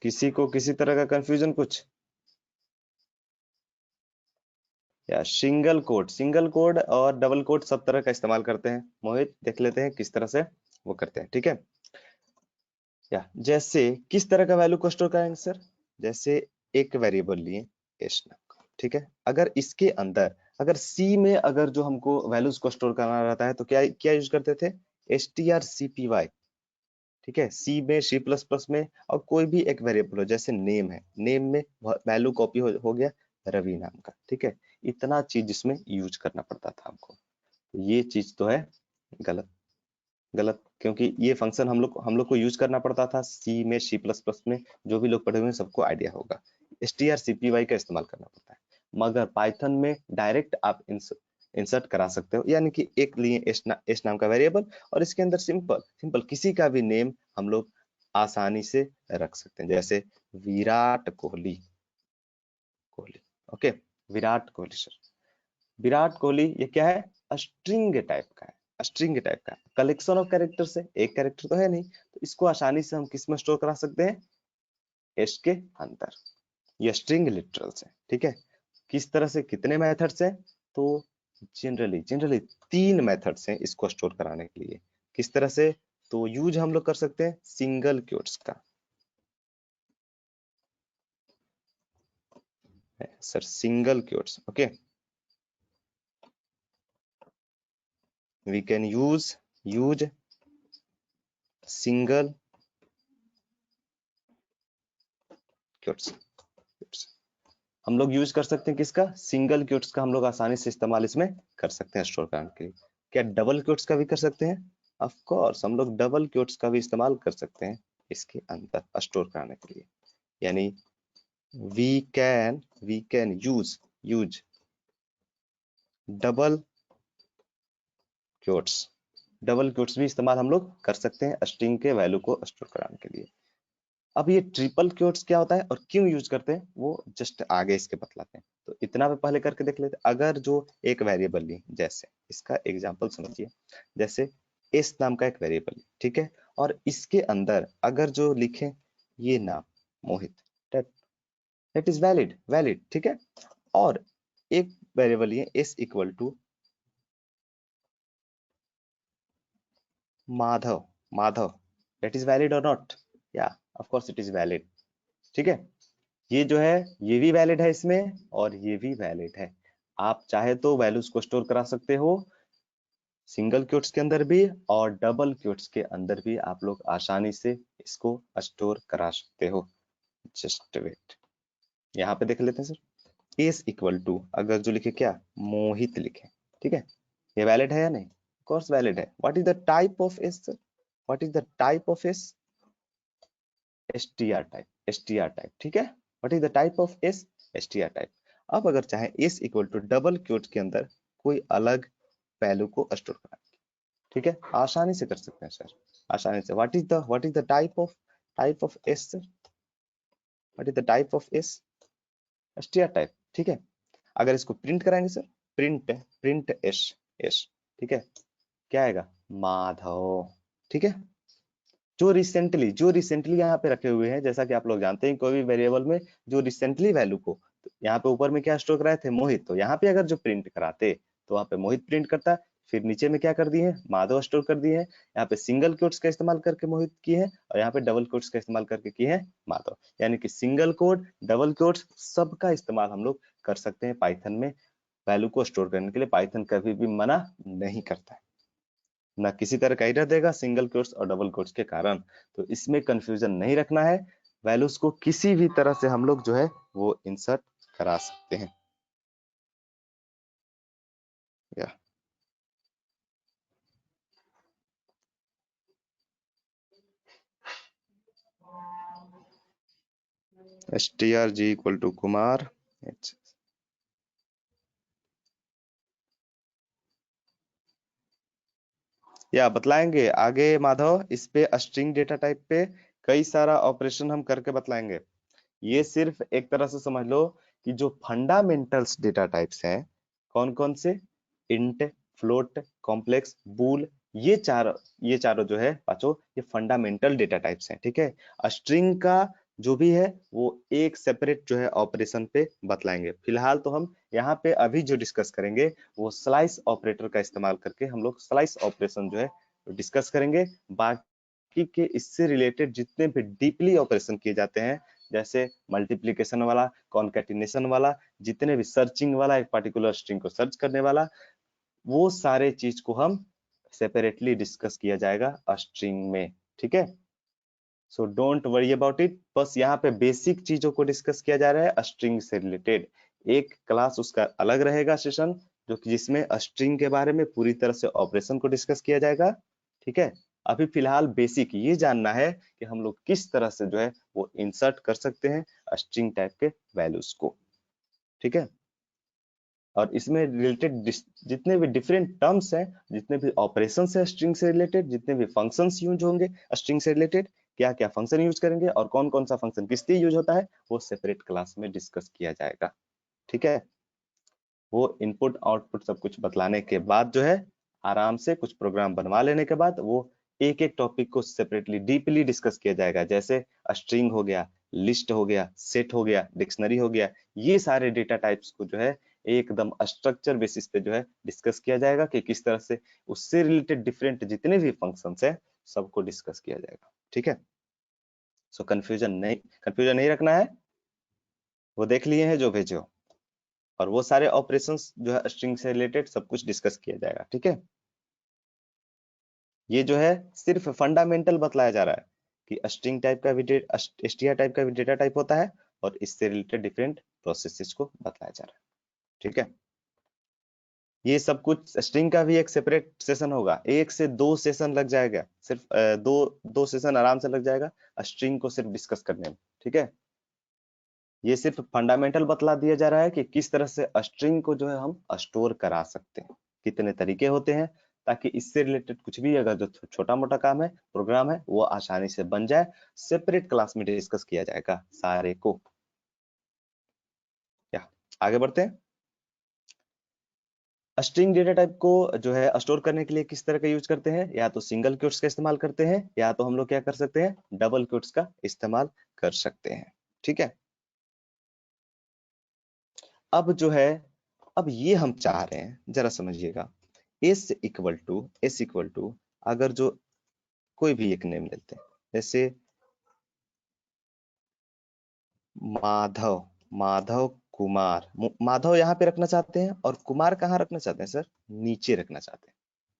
किसी को किसी तरह का कंफ्यूजन कुछ? या सिंगल कोड और डबल कोड सब तरह का इस्तेमाल करते हैं। मोहित देख लेते हैं किस तरह से वो करते हैं, ठीक है। या जैसे किस तरह का वैल्यू को स्टोर करेंगे सर, जैसे एक वेरिएबल लिए एस नाम का, ठीक है। अगर इसके अंदर अगर सी में अगर जो हमको वैल्यूज को स्टोर करना रहता है तो क्या क्या यूज करते थे, strcpy, ठीक है। सी में, सी प्लस प्लस में, और कोई भी एक वेरिएबल हो, जैसे नेम है, नेम में वैल्यू कॉपी हो गया रवि नाम का, ठीक है। इतना चीज इसमें यूज करना पड़ता था हमको। ये चीज तो है गलत, गलत, क्योंकि ये फंक्शन हम लोग को यूज करना पड़ता था सी में, सी प्लस प्लस में। जो भी लोग पढ़े हुए हैं सबको आइडिया होगा, strcpy का इस्तेमाल करना पड़ता है। मगर पाइथन में डायरेक्ट आप इंसर्ट करा सकते हो, यानी कि एक लिए एस नाम का वेरिएबल और इसके अंदर सिंपल सिंपल किसी का भी नेम हम लोग आसानी से रख सकते हैं, जैसे विराट कोहली, कोहली, ओके। विराट कोहली सर, विराट कोहली ये क्या है, स्ट्रिंग टाइप का है, स्ट्रिंग टाइप का कलेक्शन ऑफ कैरेक्टर से, एक कैरेक्टर तो है नहीं, तो इसको आसानी से हम किस में स्टोर करा सकते हैं, एस के अंदर, ये स्ट्रिंग लिटरल से, ठीक है। किस तरह से, कितने मेथड से, तो जनरली जनरली 3 मेथड से इसको स्टोर कराने के लिए। किस तरह से, तो यूज हम लोग कर सकते हैं सिंगल क्वोट्स का, sir single quotes, okay. We can use single quotes, हम लोग यूज कर सकते हैं किसका, सिंगल क्वोट्स का हम लोग आसानी से इस्तेमाल इसमें कर सकते हैं स्टोर करने के लिए। क्या डबल क्वोट्स का भी कर सकते हैं, ऑफ कोर्स हम लोग डबल क्वोट्स का भी इस्तेमाल कर सकते हैं इसके अंदर स्टोर करने के लिए। यानी we can use double quotes, double quotes भी इस्तेमाल हम लोग कर सकते हैं स्ट्रिंग के वैल्यू को स्टोर कराने के लिए। अब ये ट्रिपल क्वोट्स क्या होता है और क्यों यूज करते हैं वो जस्ट आगे इसके बतलाते हैं, तो इतना पे पहले करके देख लेते हैं। अगर जो एक वेरिएबल ली, जैसे इसका एग्जांपल समझिए, जैसे एस नाम का एक वेरिएबल, ठीक है, और इसके अंदर अगर जो लिखे ये नाम Mohit, that is valid, valid, ठीक है। और एक वेरिएबल ये s equal to Madhav, Madhav, that is valid और नॉट, या of course it is valid, ठीक है। ये जो है ये भी वैलिड है इसमें और ये भी वैलिड है। आप चाहे तो वैल्यूज को स्टोर करा सकते हो सिंगल क्वोट्स के अंदर भी और डबल क्वोट्स के अंदर भी, आप लोग आसानी से इसको स्टोर करा सकते हो। जस्ट वेट, यहाँ पे देख लेते हैं सर, इज इक्वल टू अगर जो लिखे क्या, मोहित लिखे, ठीक है, ये वैलिड है या नहीं, ऑफ कोर्स वैलिड है। What is the type of s sir, what is the type of s, str type, str type, ठीक है। What is the type of s, str type. अब अगर चाहे s equal to double quote के अंदर कोई अलग वैल्यू को स्टोर करना, ठीक है, आसानी से कर सकते हैं सर, आसानी से। What is the type of s sir, what is the type of s, str type, ठीक है। अगर इसको प्रिंट कराएंगे सर, प्रिंट एस, एस, ठीक है, क्या आएगा, माधव, ठीक है। जो रिसेंटली यहाँ पे रखे हुए हैं, जैसा कि आप लोग जानते हैं कोई भी वेरिएबल में जो रिसेंटली वैल्यू को, तो यहाँ पे ऊपर में क्या स्टोर कराए थे, मोहित, तो यहाँ पे अगर जो प्रिंट कराते तो वहाँ पे मोहित प्रिंट करता है, फिर नीचे में क्या कर दिए हैं, माधव स्टोर कर दिए हैं। यहाँ पे सिंगल कोट्स का इस्तेमाल करके मोहित किए हैं और यहाँ पे डबल कोट्स का इस्तेमाल करके किए हैं माधव, यानी कि सिंगल कोट, डबल कोट्स सबका इस्तेमाल हम लोग कर सकते हैं पाइथन में वैल्यू को स्टोर करने के लिए। पाइथन कभी भी मना नहीं करता है, ना किसी तरह का एरर देगा सिंगल कोट्स और डबल कोट्स के कारण। तो इसमें कंफ्यूजन नहीं रखना है, वैल्यूज को किसी भी तरह से हम लोग जो है वो इंसर्ट करा सकते हैं। या strg इक्वल टू कुमार, या बतलाएंगे आगे माधव, इस पे स्ट्रिंग डेटा टाइप पे कई सारा ऑपरेशन हम करके बतलाएंगे। ये सिर्फ एक तरह से समझ लो कि जो फंडामेंटल्स डेटा टाइप्स हैं, कौन कौन से, इंट, फ्लोट, कॉम्प्लेक्स, बूल, ये चारों जो है पांचों, ये फंडामेंटल डेटा टाइप्स हैं, ठीक है। स्ट्रिंग का जो भी है वो एक सेपरेट जो है ऑपरेशन पे बतलाएंगे। फिलहाल तो हम यहाँ पे अभी जो डिस्कस करेंगे वो स्लाइस ऑपरेटर का इस्तेमाल करके हम लोग स्लाइस ऑपरेशन जो है डिस्कस करेंगे। बाकी के इससे रिलेटेड जितने भी डीपली ऑपरेशन किए जाते हैं, जैसे मल्टीप्लीकेशन वाला, कॉन्कैटिनेशन वाला, जितने भी सर्चिंग वाला, एक पर्टिकुलर स्ट्रिंग को सर्च करने वाला, वो सारे चीज को हम सेपरेटली डिस्कस किया जाएगा स्ट्रिंग में। ठीक है, so don't worry about it. बस यहाँ पे बेसिक चीजों को डिस्कस किया जा रहा है स्ट्रिंग से रिलेटेड। एक क्लास उसका अलग रहेगा सेशन, जो कि जिसमें स्ट्रिंग के बारे में पूरी तरह से ऑपरेशन को डिस्कस किया जाएगा। ठीक है, अभी फिलहाल बेसिक ये जानना है कि हम लोग किस तरह से जो है वो इंसर्ट कर सकते हैं स्ट्रिंग टाइप के वैल्यूज को। ठीक है, और इसमें रिलेटेड जितने भी डिफरेंट टर्म्स हैं, जितने भी ऑपरेशंस है स्ट्रिंग से रिलेटेड, जितने भी फंक्शंस यूज होंगे स्ट्रिंग से रिलेटेड, क्या क्या फंक्शन यूज करेंगे और कौन कौन सा फंक्शन किस लिए यूज होता है, वो सेपरेट क्लास में डिस्कस किया जाएगा। ठीक है, वो इनपुट आउटपुट सब कुछ बतलाने के बाद जो है आराम से कुछ प्रोग्राम बनवा लेने के बाद वो एक एक टॉपिक को सेपरेटली डीपली डिस्कस किया जाएगा। जैसे स्ट्रिंग हो गया, लिस्ट हो गया, सेट हो गया, डिक्शनरी हो गया, ये सारे डेटा टाइप्स को जो है एकदम स्ट्रक्चर बेसिस पे जो है डिस्कस किया जाएगा कि किस तरह से उससे रिलेटेड डिफरेंट जितने भी फंक्शंस है सबको डिस्कस किया जाएगा। ठीक है, सो कंफ्यूजन नहीं रखना है, वो देख लिए हैं जो भेजे हो, और वो सारे ऑपरेशंस जो है स्ट्रिंग से रिलेटेड सब कुछ डिस्कस किया जाएगा। ठीक है, ये जो है सिर्फ फंडामेंटल बतलाया जा रहा है कि स्ट्रिंग टाइप का भी str टाइप का भी डेटा टाइप होता है, और इससे रिलेटेड डिफरेंट प्रोसेसेस को बताया जा रहा है। ठीक है, ये सब कुछ स्ट्रिंग का भी एक सेपरेट सेशन होगा, 1 से 2 सेशन लग जाएगा, सिर्फ दो सेशन आराम से लग जाएगा स्ट्रिंग को सिर्फ डिस्कस करने में। ठीक है, ये सिर्फ फंडामेंटल बतला दिया जा रहा है कि किस तरह से स्ट्रिंग को जो है हम स्टोर करा सकते हैं, कितने तरीके होते हैं, ताकि इससे रिलेटेड कुछ भी अगर जो छोटा मोटा काम है, प्रोग्राम है, वो आसानी से बन जाए। सेपरेट क्लास में डिस्कस किया जाएगा सारे को। क्या आगे बढ़ते हैं। स्ट्रिंग डेटा टाइप को जो है स्टोर करने के लिए किस तरह का यूज करते हैं, या तो सिंगल क्वोट्स का इस्तेमाल करते हैं, या तो हम लोग क्या कर सकते हैं, डबल क्वोट्स का इस्तेमाल कर सकते हैं। ठीक है, अब जो है, अब ये हम चाह रहे हैं, जरा समझिएगा, s इक्वल टू अगर जो कोई भी एक नेम लेते हैं, जैसे माधव, माधव कुमार, माधव यहाँ पे रखना चाहते हैं और कुमार कहाँ रखना चाहते हैं सर, नीचे रखना चाहते हैं।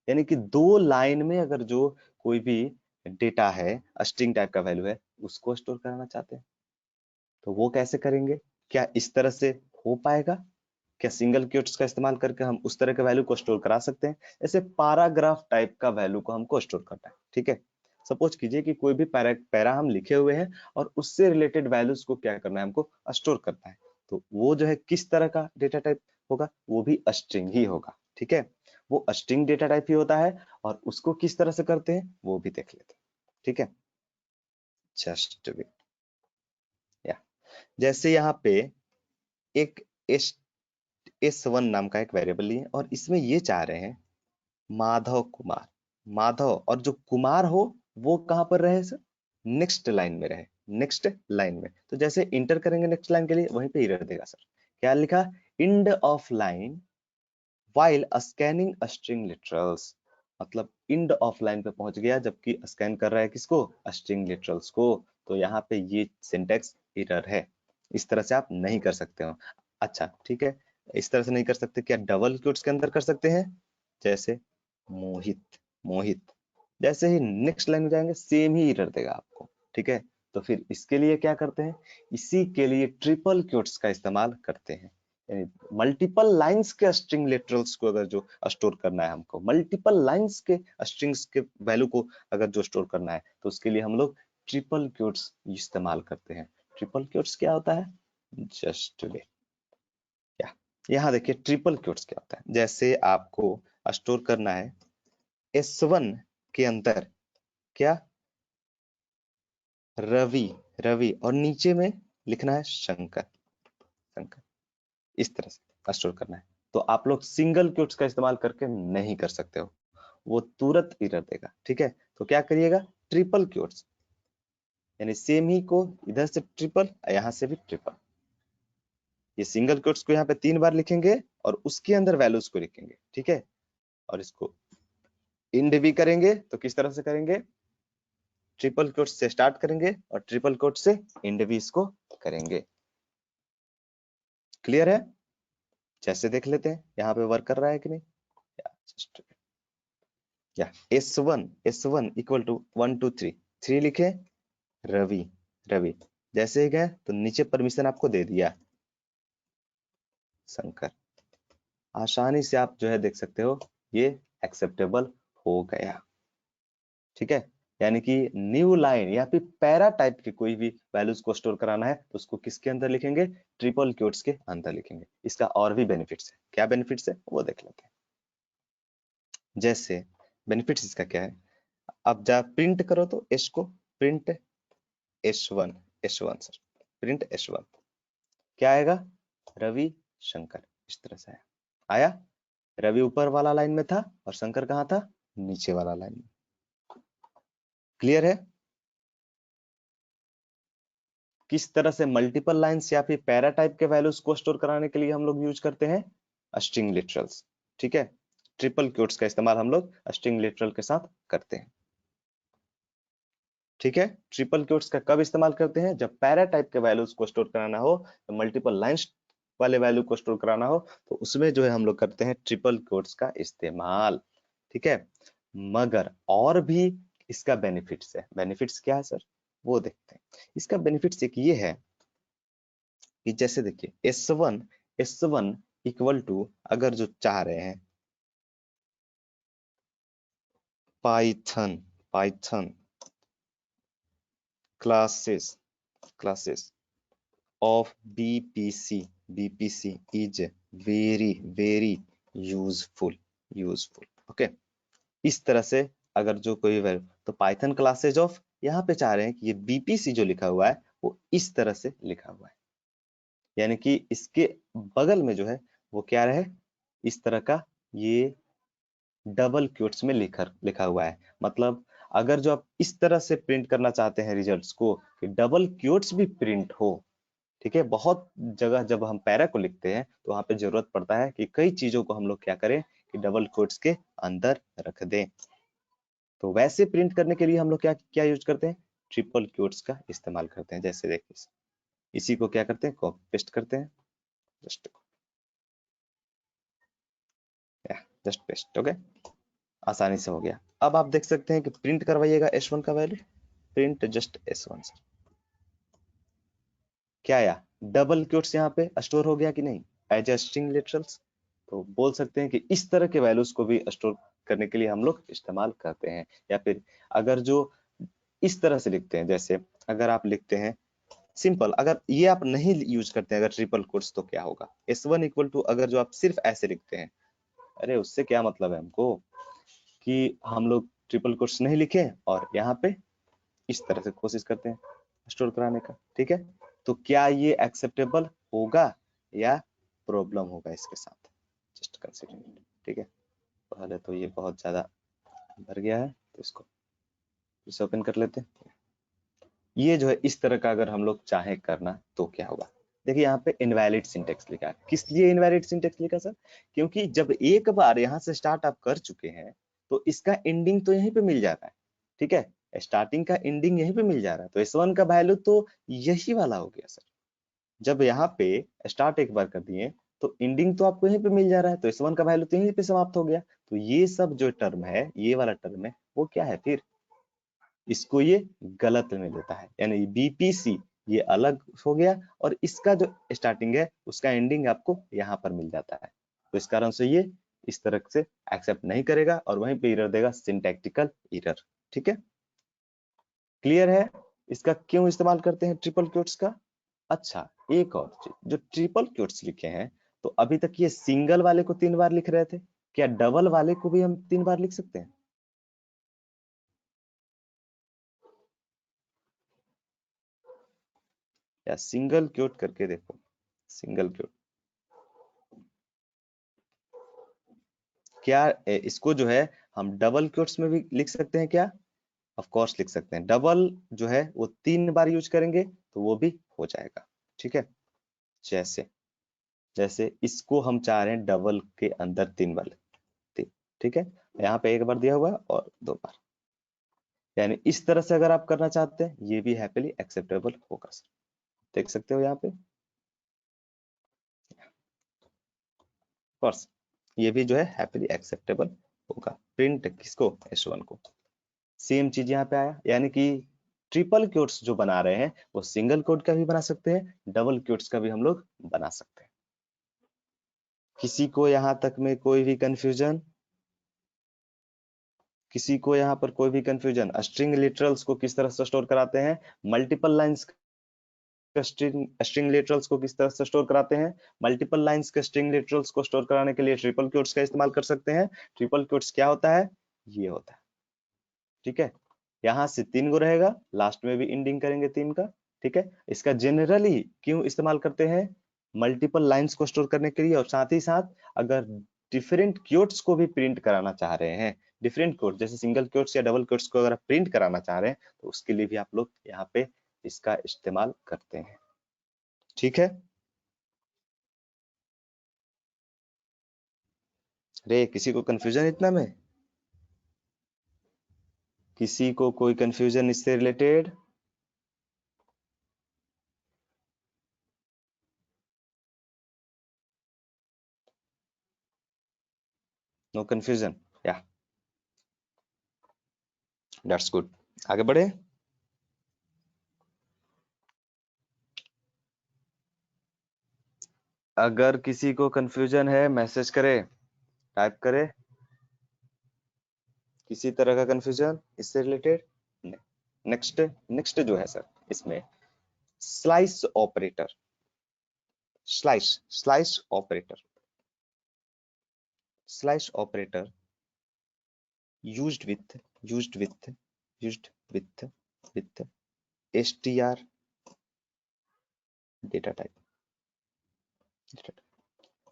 यानी कि 2 लाइन में अगर जो कोई भी डेटा है, स्ट्रिंग टाइप का वैल्यू है, उसको स्टोर करना चाहते हैं, तो वो कैसे करेंगे, क्या इस तरह से हो पाएगा, क्या सिंगल क्वोट्स का इस्तेमाल करके हम उस तरह के वैल्यू को स्टोर करा सकते हैं। ऐसे पैराग्राफ टाइप का वैल्यू को हमको स्टोर करना है। ठीक है, सपोज कीजिए कि कोई भी पैरा हम लिखे हुए हैं और उससे रिलेटेड वैल्यूज को क्या करना है, हमको स्टोर करना है, तो वो जो है किस तरह का डेटा टाइप होगा, वो भी स्ट्रिंग ही होगा। ठीक है, वो स्ट्रिंग डेटा टाइप ही होता है, और उसको किस तरह से करते हैं वो भी देख लेते हैं। ठीक है, जस्ट या जैसे यहाँ पे एक S1 नाम का एक वेरिएबल लिए और इसमें ये चाह रहे हैं माधव कुमार, माधव और जो कुमार हो वो कहां पर रहे सर, नेक्स्ट लाइन में रहे, नेक्स्ट लाइन में। तो जैसे इंटर करेंगे नेक्स्ट लाइन के लिए, वहीं पे एरर देगा सर, क्या लिखा, end of line while scanning string literals, मतलब इंड ऑफ लाइन पे पहुंच गया जबकि स्कैन कर रहा है किसको, स्ट्रिंग लिटरल्स को। तो यहाँ पे ये सिंटेक्स एरर है, इस तरह से आप नहीं कर सकते हो। अच्छा ठीक है, इस तरह से नहीं कर सकते, क्या डबल क्वोट्स के अंदर कर सकते हैं, जैसे मोहित, मोहित, जैसे ही नेक्स्ट लाइन में जाएंगे सेम ही एरर देगा आपको। ठीक है, तो फिर इसके लिए क्या करते हैं, इसी के लिए ट्रिपल क्वोट्स का इस्तेमाल करते हैं। मल्टीपल लाइंस के स्ट्रिंग लिटरल्स को अगर जो स्टोर करना है हमको, मल्टीपल लाइंस के स्ट्रिंग्स के वैल्यू को अगर जो स्टोर करना है, तो उसके लिए हम लोग ट्रिपल क्वोट्स इस्तेमाल करते हैं। ट्रिपल क्वोट्स क्या होता है, जस्ट वेट, क्या यहाँ देखिए ट्रिपल क्वोट्स क्या होता है। जैसे आपको स्टोर करना है S1 के अंदर क्या, रवि, रवि, और नीचे में लिखना है शंकर, शंकर, इस तरह से स्टोर करना है, तो आप लोग सिंगल क्वोट्स का इस्तेमाल करके नहीं कर सकते हो, वो तुरंत एरर देगा। ठीक है, तो क्या करिएगा, ट्रिपल क्वोट्स, यानी सेम ही को इधर से ट्रिपल, यहाँ से भी ट्रिपल। ये सिंगल कोट्स को यहाँ पे 3 बार लिखेंगे और उसके अंदर वैल्यूज को लिखेंगे, ठीक है। और इसको इंड भी करेंगे तो किस तरह से करेंगे, ट्रिपल कोट्स से स्टार्ट करेंगे और ट्रिपल कोट्स से इंड भी इसको करेंगे। क्लियर है? जैसे देख लेते हैं यहाँ पे वर्क कर रहा है कि नहीं। या S1 इक्वल टू 1 2 3, 3 लिखे रवि, रवि जैसे ही गए तो नीचे परमिशन आपको दे दिया शंकर। आसानी से आप जो है देख सकते हो ये एक्सेप्टेबल हो गया, ठीक है। यानी कि न्यू लाइन या फिर पैरा टाइप के कोई भी वैल्यूज को स्टोर कराना है तो उसको किसके अंदर लिखेंगे, ट्रिपल क्वोट्स के अंदर लिखेंगे। इसका और भी बेनिफिट्स है, क्या बेनिफिट्स है वो देख लेते हैं। जैसे बेनिफिट्स इसका क्या है, अब जब प्रिंट करो तो एस को print S1 sir, print S1 क्या आएगा, रवि शंकर, इस तरह से आया। रवि ऊपर वाला लाइन में था और शंकर कहाँ था, नीचे वाला लाइन में। क्लियर है? किस तरह से मल्टीपल लाइंस या फिर पैरा टाइप के वैल्यूज को स्टोर कराने के लिए हम लोग यूज करते हैं स्ट्रिंग लिटरल्स, ठीक है। ट्रिपल क्वोट्स का इस्तेमाल हम लोग स्ट्रिंग लिटरल के साथ करते हैं, ठीक है। ट्रिपल क्वोट्स का कब इस्तेमाल करते हैं, जब पैरा टाइप के वैल्यूज को स्टोर कराना हो, तो मल्टीपल लाइंस वाले वैल्यू को स्टोर कराना हो तो उसमें जो है हम लोग करते हैं ट्रिपल क्वोट्स का इस्तेमाल, ठीक है। मगर और भी इसका बेनिफिट्स है। बेनिफिट्स क्या है सर वो देखते हैं। इसका बेनिफिट्स एक ये है कि जैसे देखिए S1 इक्वल टू, अगर जो चाह रहे हैं Python classes of BPC is very useful okay. इस तरह से अगर जो कोई तो पाइथन क्लासेज ऑफ, यहाँ पे चाह रहे हैं कि ये BPC जो लिखा हुआ है वो इस तरह से लिखा हुआ है, यानी कि इसके बगल में जो है वो क्या रहे, इस तरह का ये डबल क्वोट्स में लिखा हुआ है। मतलब अगर जो आप इस तरह से प्रिंट करना चाहते हैं रिजल्ट्स को कि डबल क्वोट्स भी प्रिंट हो, ठीक है। बहुत जगह जब हम पैरा को लिखते हैं तो वहां पे जरूरत पड़ता है कि कई चीजों को हम लोग क्या करें कि डबल कोट्स के अंदर रख दें। तो वैसे प्रिंट करने के लिए हम लोग क्या क्या यूज करते हैं, ट्रिपल क्वोट्स का इस्तेमाल करते हैं। जैसे देखिए इसी को क्या करते हैं, कॉपी पेस्ट करते हैं, जस्ट पेस्ट, ओके, आसानी से हो गया। अब आप देख सकते हैं कि प्रिंट करवाइएगा S1 का value, print just S1 sir, क्या आया, डबल क्वोट्स यहाँ पे स्टोर हो गया कि नहीं, एज ए स्ट्रिंग लिटरल्स। तो बोल सकते हैं कि इस तरह के वैल्यूज को भी स्टोर करने के लिए हम लोग इस्तेमाल करते हैं। या फिर अगर जो इस तरह से लिखते हैं, जैसे अगर आप लिखते हैं सिंपल, अगर ये आप नहीं यूज करते हैं अगर ट्रिपल कोट्स, तो क्या होगा, S1 इक्वल टू, अगर जो आप सिर्फ ऐसे लिखते हैं, अरे उससे क्या मतलब है हमको कि हम लोग ट्रिपल कोट्स नहीं लिखे और यहाँ पे इस तरह से कोशिश करते हैं स्टोर कराने का, ठीक है। तो क्या ये एक्सेप्टेबल होगा या प्रॉब्लम होगा इसके साथ, जस्ट कंसीडर, ठीक है। पहले तो ये बहुत ज्यादा भर गया है तो इसको फिर से ओपन कर लेते हैं। ये जो है इस तरह का अगर हम लोग चाहे करना तो क्या होगा, देखिए यहाँ पे इनवैलिड सिंटेक्स लिखा है। किस लिए इनवैलिड सिंटेक्स लिखा सर, क्योंकि जब एक बार यहाँ से स्टार्ट आप कर चुके हैं तो इसका एंडिंग तो यहीं पे मिल जा रहा है, ठीक है। स्टार्टिंग का एंडिंग यहीं पे मिल जा रहा है, तो S1 का वैल्यू तो यही वाला हो गया सर। जब यहाँ पे स्टार्ट एक बार कर दिए तो एंडिंग तो आपको यहीं पे मिल जा रहा है, तो S1 का वैल्यू तो यहीं पे समाप्त हो गया। तो ये सब जो टर्म है, ये वाला टर्म है, वो क्या है फिर, इसको ये गलत में लेता है, यानी BPC ये अलग हो गया और इसका जो स्टार्टिंग है उसका एंडिंग आपको यहाँ पर मिल जाता है। तो इस कारण से ये इस तरह से एक्सेप्ट नहीं करेगा और वहीं पे एरर देगा, सिंटैक्टिकल एरर, ठीक है। क्लियर है? इसका क्यों इस्तेमाल करते हैं ट्रिपल क्वोट्स का। अच्छा, एक और चीज, जो ट्रिपल क्वोट्स लिखे हैं तो अभी तक ये सिंगल वाले को 3 बार लिख रहे थे, क्या डबल वाले को भी हम 3 बार लिख सकते हैं? या सिंगल क्वोट करके देखो, सिंगल क्वोट, क्या इसको जो है हम डबल क्वोट्स में भी लिख सकते हैं क्या, ऑफ कोर्स लिख सकते हैं। डबल जो है वो 3 बार यूज करेंगे तो वो भी हो जाएगा, ठीक है। जैसे जैसे इसको हम चाह रहे हैं डबल के अंदर 3 बार, ठीक है। यहाँ पे 1 बार दिया हुआ है और 2 बार, यानी इस तरह से अगर आप करना चाहते हैं ये भी हैप्पीली एक्सेप्टेबल होगा सर। देख सकते हो यहाँ पे फर्स्ट, ये भी जो है हैप्पीली एक्सेप्टेबल होगा। प्रिंट किसको, S1 को। सेम चीज यहाँ पे आया, यानी कि ट्रिपल क्वोट्स जो बना रहे हैं वो सिंगल क्वोट का भी बना सकते हैं, डबल क्वोट्स का भी हम लोग बना सकते हैं। किसी को यहाँ तक में कोई भी कंफ्यूजन, किसी को यहाँ पर कोई भी कंफ्यूजन? स्ट्रिंग लिटरल्स को किस तरह से स्टोर कराते हैं, मल्टीपल लाइंस स्ट्रिंग लिटरल्स को किस तरह से स्टोर कराते हैं? मल्टीपल लाइंस के स्ट्रिंग लिटरल्स को स्टोर कराने के लिए ट्रिपल क्वोट्स का इस्तेमाल कर सकते हैं। ट्रिपल क्वोट्स क्या होता है, ये होता है, ठीक है। यहाँ से 3 गो रहेगा, लास्ट में भी इंडिंग करेंगे 3 का, ठीक है। इसका जनरली क्यों इस्तेमाल करते हैं, मल्टीपल लाइंस को स्टोर करने के लिए, और साथ ही साथ अगर डिफरेंट क्वोट्स को भी प्रिंट कराना चाह रहे हैं, डिफरेंट क्वोट जैसे सिंगल क्वोट्स या डबल क्वोट्स को अगर आप प्रिंट कराना चाह रहे हैं तो उसके लिए भी आप लोग यहाँ पे इसका इस्तेमाल करते हैं, ठीक है। अरे किसी को कंफ्यूजन इतना में, किसी को कोई कंफ्यूजन इससे रिलेटेड? नो कंफ्यूजन, या दैट्स गुड। आगे बढ़े। अगर किसी को कंफ्यूजन है मैसेज करे, टाइप करे। किसी तरह का कंफ्यूजन इससे रिलेटेड? नेक्स्ट, नेक्स्ट जो है सर इसमें slice operator, slice slice operator, slice operator used with used with used with str data type.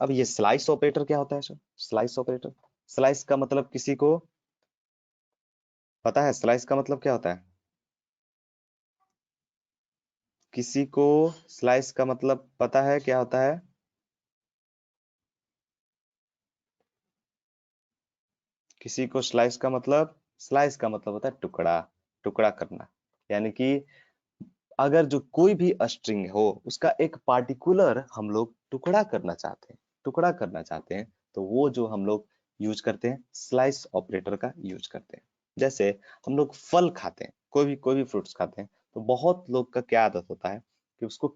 अब ये स्लाइस ऑपरेटर क्या होता है सर? स्लाइस ऑपरेटर, स्लाइस का मतलब किसी को पता है? स्लाइस का मतलब क्या होता है? किसी को स्लाइस का मतलब पता है क्या होता है? किसी को स्लाइस का मतलब, स्लाइस का मतलब होता है टुकड़ा, टुकड़ा करना। यानी कि अगर जो कोई भी स्ट्रिंग हो उसका एक पार्टिकुलर हम लोग टुकड़ा करना चाहते हैं, टुकड़ा करना चाहते हैं, तो वो जो हम लोग यूज करते हैं स्लाइस ऑपरेटर का यूज करते हैं। जैसे हम लोग फल खाते हैं, कोई भी फ्रूट्स खाते हैं, तो बहुत लोग का क्या आदत होता है कि उसको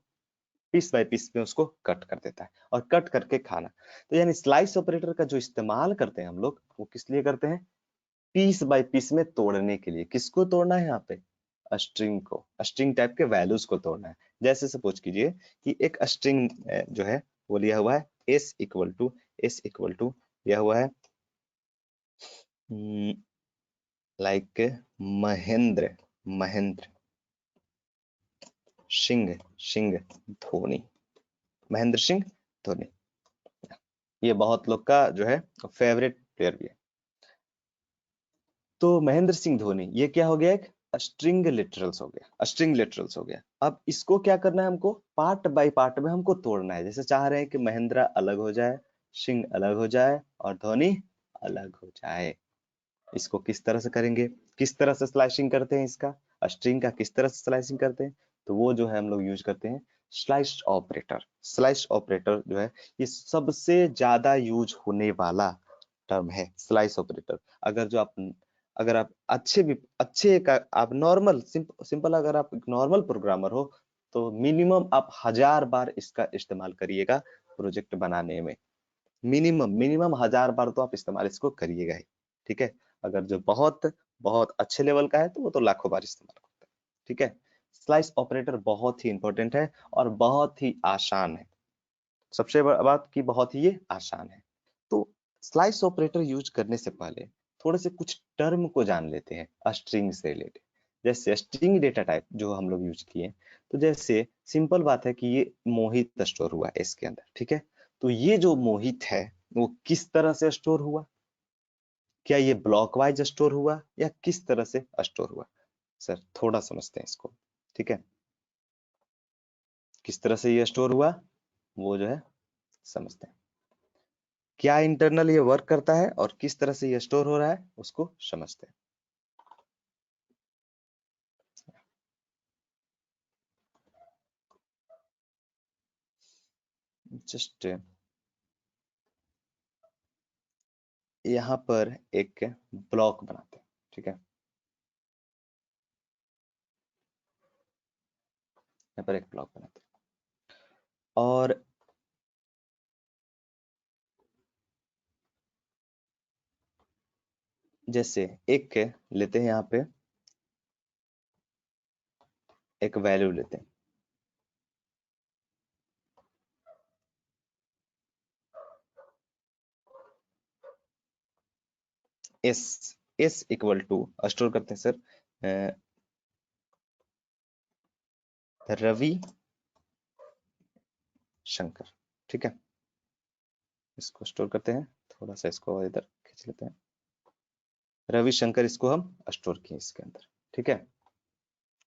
पीस बाय पीस में उसको कट कर देता है और कट करके खाना। तो यानी स्लाइस ऑपरेटर का जो इस्तेमाल करते हैं हम लोग, वो किस लिए करते हैं? पीस बाय पीस में तोड़ने के लिए। किसको तोड़ना है यहाँ पे? स्ट्रिंग को, स्ट्रिंग टाइप के वैल्यूज को तोड़ना है। जैसे सपोज कीजिए कि एक स्ट्रिंग जो है वो लिया हुआ है s इक्वल टू लिया हुआ है लाइक महेंद्र, महेंद्र सिंह, सिंह धोनी, महेंद्र सिंह धोनी। ये बहुत लोग का जो है फेवरेट प्लेयर भी है। तो महेंद्र सिंह धोनी ये क्या हो गया, एक स्ट्रिंग लिटरल्स हो गया, स्ट्रिंग लिटरल्स हो गया। अब इसको क्या करना है, हमको पार्ट बाय पार्ट में हमको तोड़ना है। जैसे चाह रहे हैं कि महेंद्र अलग हो जाए, सिंह अलग हो जाए और धोनी अलग हो जाए। इसको किस तरह से करेंगे, किस तरह से स्लाइसिंग करते हैं इसका, स्ट्रिंग का किस तरह से स्लाइसिंग करते हैं? तो वो जो है हम लोग यूज करते हैं स्लाइस ऑपरेटर। स्लाइस ऑपरेटर जो है ये सबसे ज्यादा यूज होने वाला टर्म है, स्लाइस ऑपरेटर। अगर जो आप, अगर आप अच्छे का आप नॉर्मल सिंपल अगर आप नॉर्मल प्रोग्रामर हो तो मिनिमम आप 1000 बार इसका इस्तेमाल करिएगा प्रोजेक्ट बनाने में। मिनिमम मिनिमम 1000 बार तो आप इस्तेमाल इसको करिएगा ही, ठीक है। अगर जो बहुत बहुत अच्छे लेवल का है तो वो तो लाखों बार इस्तेमाल करता है, ठीक है। स्लाइस ऑपरेटर बहुत ही इंपॉर्टेंट है और बहुत ही आसान है। सबसे बड़ी बात की बहुत ही ये आसान है। तो स्लाइस ऑपरेटर यूज करने से पहले थोड़े से कुछ टर्म को जान लेते हैं स्ट्रिंग से रिलेटेड। जैसे स्ट्रिंग डेटा टाइप जो हम लोग यूज किए, तो जैसे सिंपल बात है कि ये मोहित स्टोर हुआ है इसके अंदर, ठीक है। तो ये जो मोहित है वो किस तरह से स्टोर हुआ, क्या ये ब्लॉक वाइज स्टोर हुआ या किस तरह से स्टोर हुआ? सर थोड़ा समझते हैं इसको, ठीक है। किस तरह से ये स्टोर हुआ वो जो है समझते हैं। क्या इंटरनल ये वर्क करता है और किस तरह से ये स्टोर हो रहा है उसको समझते हैं। जस्ट यहाँ पर एक ब्लॉक बनाते हैं, ठीक है। यहाँ पर एक ब्लॉक बनाते हैं और जैसे एक लेते हैं, यहाँ पे एक वैल्यू लेते हैं, s. S equal to store करते हैं सर रवि शंकर, ठीक है। इसको स्टोर करते हैं, थोड़ा सा इसको इधर खींच लेते हैं। रविशंकर इसको हम स्टोर किए इसके अंदर, ठीक है।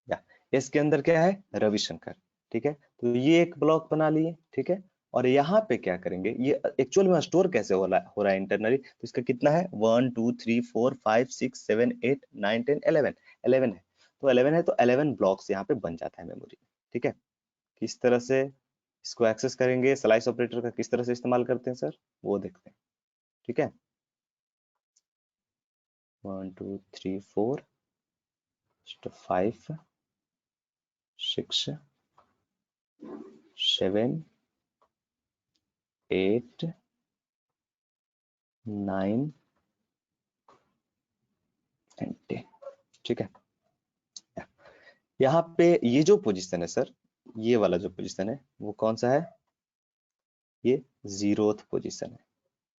या इसके अंदर क्या है, रविशंकर, ठीक है। तो ये एक ब्लॉक बना लिए, ठीक है। और यहाँ पे क्या करेंगे, ये एक्चुअल में स्टोर कैसे हो रहा है इंटरनली, तो इसका कितना है 1 2 3 4 5 6 7 8 9 10 11 11 है। तो 11 है तो 11 ब्लॉक्स यहाँ पे बन जाता है मेमोरी में, ठीक है। किस तरह से इसको एक्सेस करेंगे, स्लाइस ऑपरेटर का किस तरह से इस्तेमाल करते हैं सर, वो देखते हैं, ठीक है। 1 2 3 4 5 6 7 8 9 एंड 10, ठीक है। यहाँ पे ये जो पोजीशन है सर, ये वाला जो पोजीशन है वो कौन सा है, ये जीरोथ पोजीशन है,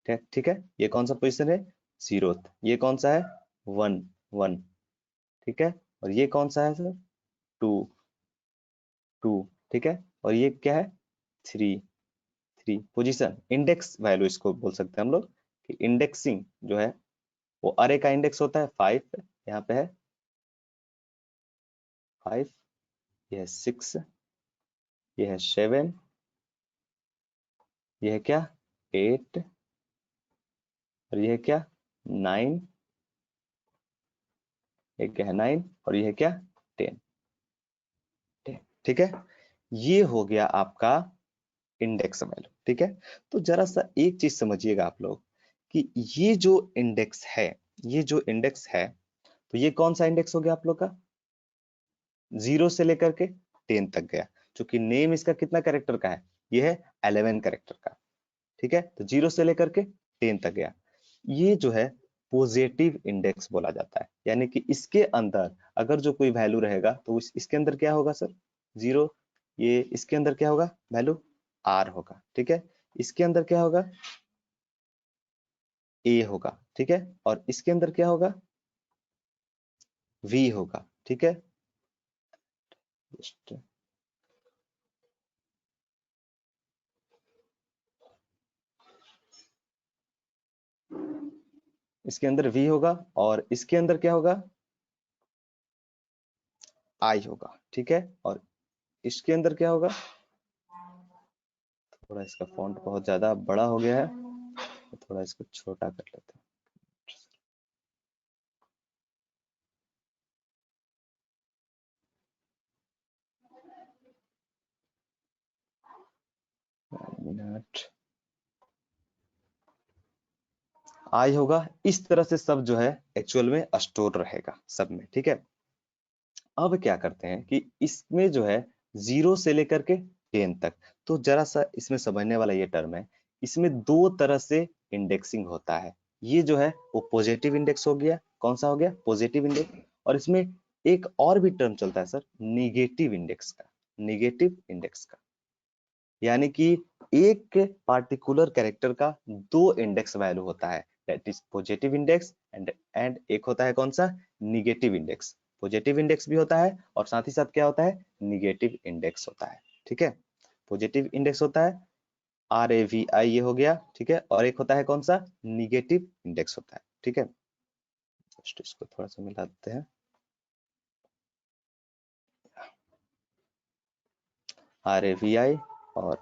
ठीक ठीक है। ये कौन सा पोजीशन है, जीरोथ। ये कौन सा है, 1 1, ठीक है। और ये कौन सा है सर, 2 2, ठीक है। और ये क्या है, 3 3। पोजीशन इंडेक्स वैल्यू इसको बोल सकते हैं हम लोग, कि इंडेक्सिंग जो है वो अरे का इंडेक्स होता है 5, यहाँ पे है 5, ये है 6, ये है 7, ये है क्या 8, और ये है क्या 9, ये क्या है 9, और ये है क्या 10 10, ठीक है। ये हो गया आपका इंडेक्स वैल्यू, ठीक है। तो जरा सा एक चीज समझिएगा आप लोग, कि ये जो इंडेक्स है, ये जो इंडेक्स है, तो ये कौन सा इंडेक्स हो गया आप लोग का, 0 से लेकर के 10 तक गया। क्योंकि नेम इसका कितना कैरेक्टर का है, ये है 11 कैरेक्टर का, ठीक है। तो 0 से लेकर के 10 तक गया। ये जो है पॉजिटिव इंडेक्स बोला जाता है, यानी कि इसके अंदर अगर जो कोई वैल्यू रहेगा तो इसके अंदर क्या होगा सर, 0। ये इसके अंदर क्या होगा, वैल्यू आर होगा, ठीक है। इसके अंदर क्या होगा, ए होगा, ठीक है। और इसके अंदर क्या होगा, वी होगा, ठीक है। Just- इसके अंदर वी होगा और इसके अंदर क्या होगा, आई होगा, ठीक है। और इसके अंदर क्या होगा, थोड़ा इसका फॉन्ट बहुत ज्यादा बड़ा हो गया है, तो थोड़ा इसको छोटा कर लेते हैं। मिनट, आई होगा। इस तरह से सब जो है एक्चुअल में स्टोर रहेगा सब में, ठीक है। अब क्या करते हैं कि इसमें जो है 0 से लेकर के 10 तक, तो जरा सा इसमें समझने वाला ये टर्म है, इसमें दो तरह से इंडेक्सिंग होता है। ये जो है वो पॉजिटिव इंडेक्स हो गया, कौन सा हो गया, पॉजिटिव इंडेक्स। और इसमें एक और भी टर्म चलता है सर, निगेटिव इंडेक्स का, निगेटिव इंडेक्स का। यानी कि एक पार्टिकुलर कैरेक्टर का दो इंडेक्स वैल्यू होता है, that is positive index and एक होता है कौन सा, निगेटिव इंडेक्स। पॉजिटिव इंडेक्स भी होता है और साथ ही साथ क्या होता है, निगेटिव इंडेक्स होता है, ठीक है। पॉजिटिव इंडेक्स होता है RAVI, ये हो गया, ठीक है। और एक होता है कौन सा, निगेटिव इंडेक्स होता है, ठीक है। इसको थोड़ा सा मिला देते हैं। RAVI, और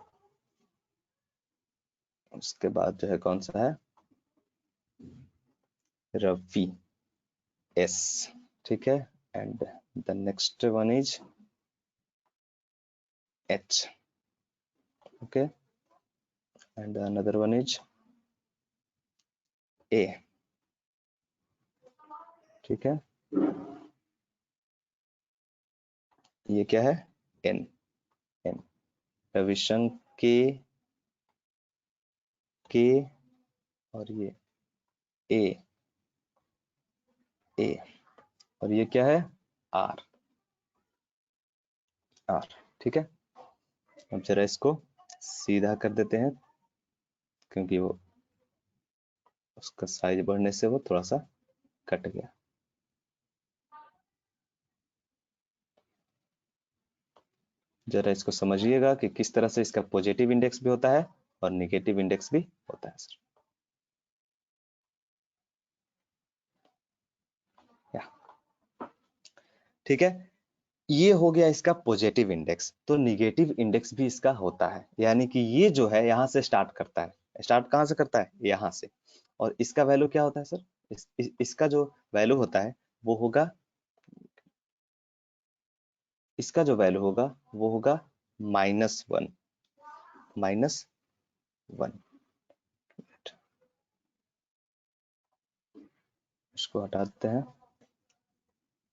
उसके बाद जो है कौन सा है, रवि S, ठीक है। And the next one is H, okay, and another one is A, ठीक है। ये क्या है, N, N, रविशंकर के, और ये A, A, और ये क्या है, R, R, ठीक है। अब जरा इसको सीधा कर देते हैं, क्योंकि वो उसका साइज बढ़ने से वो थोड़ा सा कट गया। जरा इसको समझिएगा कि किस तरह से इसका पॉजिटिव इंडेक्स भी होता है और निगेटिव इंडेक्स भी होता है सर। ठीक है, ये हो गया इसका पॉजिटिव इंडेक्स। तो निगेटिव इंडेक्स भी इसका होता है, यानी कि ये जो है यहाँ से स्टार्ट करता है। स्टार्ट कहाँ से करता है, यहाँ से। और इसका वैल्यू क्या होता है सर, इसका जो वैल्यू होता है वो होगा, इसका जो वैल्यू होगा वो होगा -1, -1। इसको हटा देते हैं,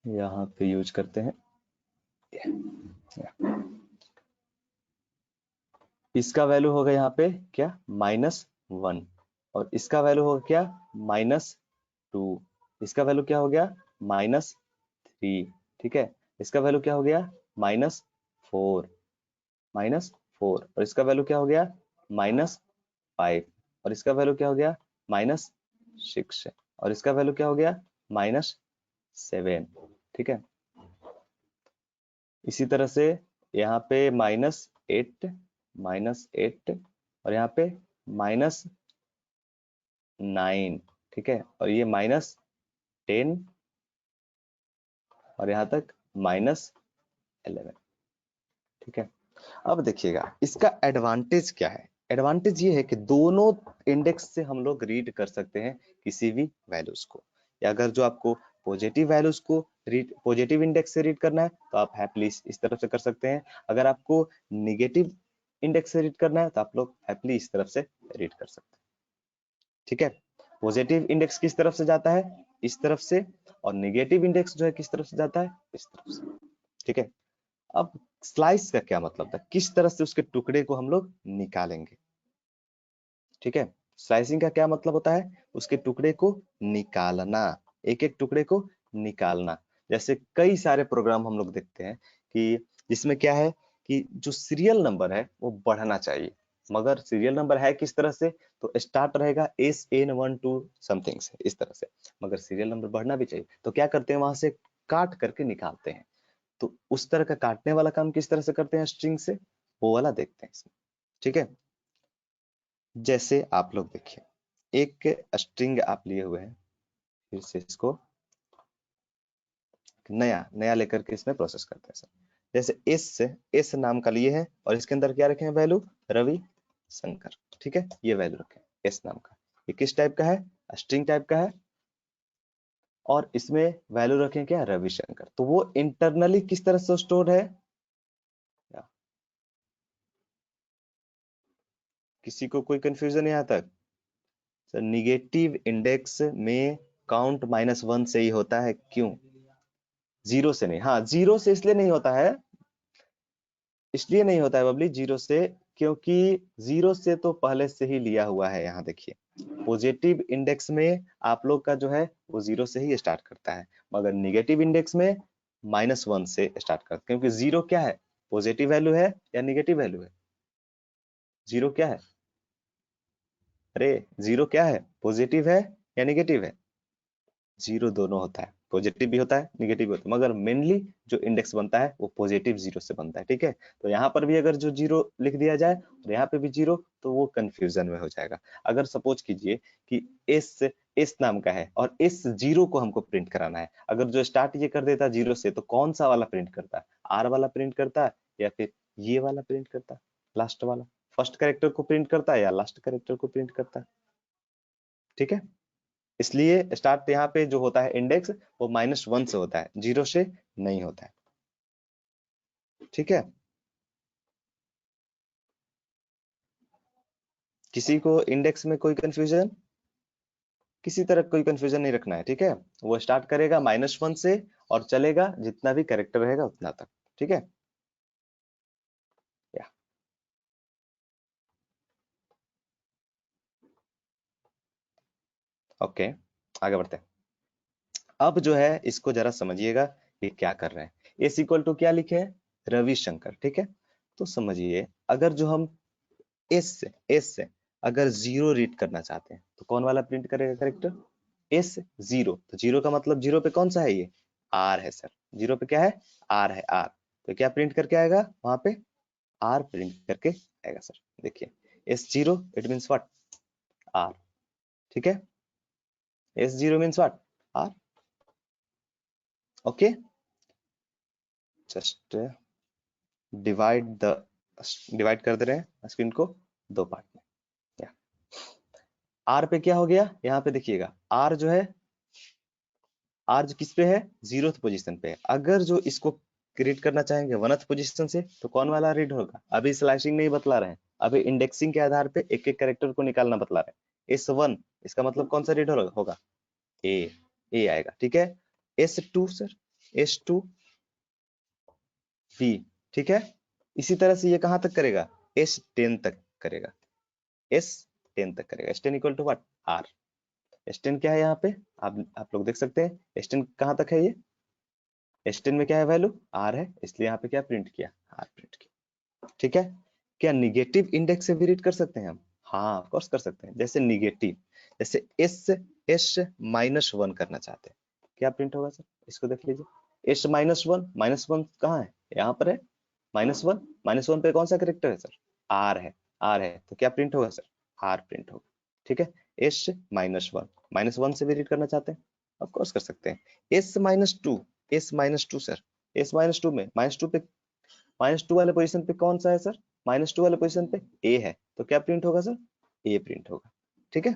यहाँ पे यूज करते हैं। इसका वैल्यू होगा यहाँ पे क्या, -1, और इसका वैल्यू होगा क्या, -2। इसका वैल्यू क्या हो गया, -3, ठीक है। इसका वैल्यू क्या हो गया, -4, -4, और इसका वैल्यू क्या हो गया, -5, और इसका वैल्यू क्या हो गया, -6, और इसका वैल्यू क्या हो गया, -7, ठीक है। इसी तरह से यहाँ पे -8, -8, और यहाँ पे -9, ठीक है, और ये -10, और यहाँ तक -11, ठीक है। अब देखिएगा इसका एडवांटेज क्या है। एडवांटेज ये है कि दोनों इंडेक्स से हम लोग रीड कर सकते हैं किसी भी वैल्यूज को। या अगर जो आपको पॉजिटिव वैल्यूज को रीड, पॉजिटिव इंडेक्स से रीड करना है तो आप हैप्पीली इस तरफ से कर सकते हैं। अगर आपको निगेटिव इंडेक्स से रीड करना है तो आप लोग हैप्पीली इस तरफ से रीड कर सकते हैं, ठीक है। पॉजिटिव इंडेक्स किस तरफ से जाता है, इस तरफ से, और निगेटिव इंडेक्स जो है किस तरफ से जाता है, इस तरफ से, ठीक है। अब स्लाइस का क्या मतलब था, किस तरह से उसके टुकड़े को हम लोग निकालेंगे, ठीक है। स्लाइसिंग का क्या मतलब होता है, उसके टुकड़े को निकालना, एक एक टुकड़े को निकालना। जैसे कई सारे प्रोग्राम हम लोग देखते हैं कि जिसमें क्या है कि जो सीरियल नंबर है वो बढ़ना चाहिए, मगर सीरियल नंबर है किस तरह से, तो स्टार्ट रहेगा SN12 समथिंग से, इस तरह से, मगर सीरियल नंबर बढ़ना भी चाहिए। तो क्या करते हैं, वहां से काट करके निकालते हैं। तो उस तरह का काटने वाला काम किस तरह से करते हैं स्ट्रिंग से, वो वाला देखते हैं इसमें, ठीक है। जैसे आप लोग देखिए, एक स्ट्रिंग आप लिए हुए हैं, फिर से इसको नया नया लेकर के इसमें प्रोसेस करते हैं सर। जैसे एस नाम का लिए है, और इसके अंदर क्या रखे हैं वैल्यू, रवि शंकर, ठीक है। ये वैल्यू रखे एस नाम का, ये किस टाइप का है, स्ट्रिंग टाइप का है, और इसमें वैल्यू रखें क्या, रविशंकर। तो वो इंटरनली किस तरह से स्टोर है, किसी को कोई कंफ्यूजन यहाँ तक। सर निगेटिव इंडेक्स में काउंट -1 से ही होता है, क्यों, जीरो से नहीं। हाँ, जीरो से इसलिए नहीं होता है, इसलिए नहीं होता है बबली जीरो से, क्योंकि जीरो से तो पहले से ही लिया हुआ है। यहाँ देखिए, पॉजिटिव इंडेक्स में आप लोग का जो है वो जीरो से ही स्टार्ट करता है, मगर निगेटिव इंडेक्स में -1 से स्टार्ट करता है। क्योंकि जीरो क्या है, पॉजिटिव वैल्यू है या निगेटिव वैल्यू है, जीरो क्या है, अरे जीरो क्या है, पॉजिटिव है या निगेटिव है, जीरो दोनों होता है, पॉजिटिव भी होता है निगेटिव भी होता है, मगर मेनली जो इंडेक्स बनता है वो पॉजिटिव जीरो से बनता है, ठीक है। तो यहाँ पर भी अगर जो जीरो लिख दिया जाए और यहाँ पे भी जीरो, तो वो कंफ्यूजन में हो जाएगा। अगर सपोज कीजिए कि एस नाम का है और एस जीरो को हमको प्रिंट कराना है, अगर जो स्टार्ट ये कर देता जीरो से, तो कौन सा वाला प्रिंट करता है, आर वाला प्रिंट करता है या फिर ये वाला प्रिंट करता है, लास्ट वाला फर्स्ट कैरेक्टर को प्रिंट करता है या लास्ट कैरेक्टर को प्रिंट करता है। ठीक है, इसलिए स्टार्ट यहाँ पे जो होता है इंडेक्स वो -1 से होता है, 0 से नहीं होता है। ठीक है, किसी को इंडेक्स में कोई कंफ्यूजन, किसी तरह कोई कंफ्यूजन नहीं रखना है। ठीक है, वो स्टार्ट करेगा -1 से और चलेगा जितना भी कैरेक्टर रहेगा उतना तक। ठीक है, या ओके, आगे बढ़ते हैं। अब जो है इसको जरा समझिएगा ये क्या कर रहे हैं। एस इक्वल टू क्या लिखे हैं, रविशंकर। ठीक है, तो समझिए अगर जो हम एस से अगर 0 रीड करना चाहते हैं तो कौन वाला प्रिंट करेगा करेक्टर, S0। तो 0 का मतलब 0 पे कौन सा है, ये R है सर। 0 पे क्या है, R है, R। तो क्या प्रिंट करके आएगा वहां पे, R प्रिंट करके आएगा सर। देखिए S0 it means what, R। ठीक है, S0 means what, R। Okay, just divide divide कर दे रहे हैं स्क्रीन को दो पार्ट में। या R पे क्या हो गया, यहाँ पे देखिएगा R जो है, R जो किस पे है, 0th पोजीशन पे है। अगर जो इसको रीड करना चाहेंगे 1th पोजीशन से तो कौन वाला रीड होगा, अभी स्लाइसिंग नहीं बतला रहे हैं, अभी इंडेक्सिंग के आधार पे एक एक कैरेक्टर को निकालना बतला रहे हैं। S1 इसका मतलब कौन सा रीड होगा, ए आएगा। ठीक है, S2 सर, S2 B। ठीक है, इसी तरह से ये कहां तक करेगा, S10 तक करेगा, S10 तक करेगा। S10 equal to what, R। S10 क्या है यहाँ पे, आप लोग देख सकते हैं S10 कहां तक है, ये S10 में क्या है वैल्यू, R है, इसलिए यहाँ पे क्या प्रिंट किया, R प्रिंट किया। ठीक है, क्या निगेटिव इंडेक्स से भी रीड कर सकते हैं हम, हाँ ऑफ कोर्स कर सकते हैं। जैसे निगेटिव, जैसे S-1 करना चाहते हैं, क्या प्रिंट होगा सर, इसको देख लीजिए। S-1, -1 कहाँ है, यहाँ पर है, -1, -1 पे कौन सा करेक्टर है सर, R है, R है, तो क्या प्रिंट होगा सर, R प्रिंट होगा। ठीक है, S-1, -1 से भी रीड करना चाहते हैं, ऑफ कोर्स कर सकते हैं। S-2, S-2 सर, S-2 में -2 पे, -2 वाले पोजीशन पे कौन सा है सर, -2 वाले पोजीशन पे A है, तो क्या प्रिंट होगा सर, A प्रिंट होगा। ठीक है,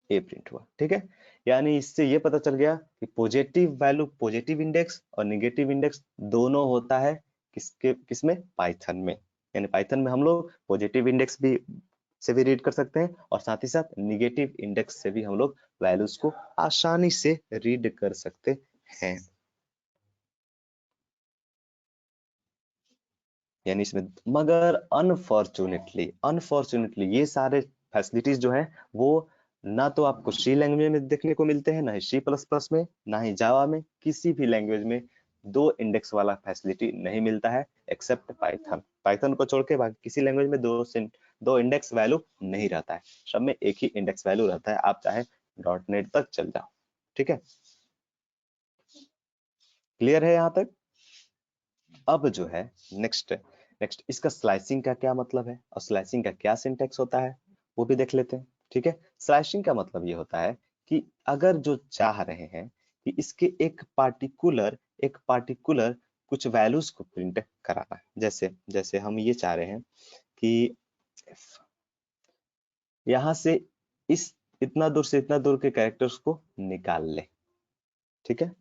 A प्रिंट हुआ। ठीक है, यानी इससे ये पता चल गया कि पॉजिटिव वैल्यू, पॉजिटिव इंडेक्स और निगेटिव इंडेक्स दोनों होता है किसके, किसमें, पाइथन में। यानी पाइथन में हम लोग पॉजिटिव इंडेक्स भी से भी रीड कर सकते हैं और साथ ही साथ निगेटिव इंडेक्स से भी हम लोग वैल्यूज को आसानी से रीड कर सकते हैं। यानी इसमें, मगर अनफॉर्चुनेटली ये सारे फैसिलिटीज जो है वो ना तो आपको सी लैंग्वेज में देखने को मिलते हैं, ना ही C++ में, ना ही जावा में, किसी भी लैंग्वेज में दो इंडेक्स वाला फैसिलिटी नहीं मिलता है एक्सेप्ट पाइथन। पाइथन को छोड़ के बाकी किसी लैंग्वेज में दो इंडेक्स वैल्यू नहीं रहता है, सब में एक ही इंडेक्स वैल्यू रहता है, आप चाहे .NET तक चल जाओ। ठीक है, क्लियर है यहाँ तक। अब जो है नेक्स्ट नेक्स्ट इसका स्लाइसिंग का क्या मतलब है और स्लाइसिंग का क्या सिंटेक्स होता है वो भी देख लेते हैं। ठीक है, स्लाइसिंग का मतलब ये होता है कि अगर जो चाह रहे हैं कि इसके एक पार्टिकुलर कुछ वैल्यूज को प्रिंट कराना है, जैसे जैसे हम ये चाह रहे हैं कि यहाँ से इस इतना दूर से इतना दूर के कैरेक्टर्स को निकाल ले। ठीक है,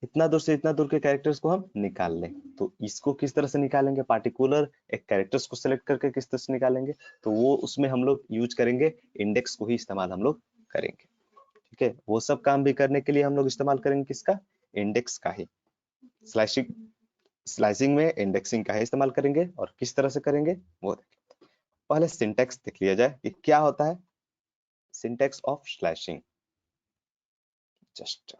इतना दूर से इतना दूर के कैरेक्टर्स को हम निकाल लें, तो इसको किस तरह से निकालेंगे, पार्टिकुलर एक कैरेक्टर्स को सिलेक्ट करके किस तरह से निकालेंगे, तो वो उसमें हम लोग यूज करेंगे इंडेक्स को ही इस्तेमाल हम लोग करेंगे। ठीक है, वो सब काम भी करने के लिए हम लोग इस्तेमाल करेंगे किसका, इंडेक्स का ही। स्लाइसिंग स्लाइसिंग में इंडेक्सिंग का ही इस्तेमाल करेंगे और किस तरह से करेंगे वो देखें। पहले सिंटेक्स देख लिया जाए कि क्या होता है syntax of slashing. Just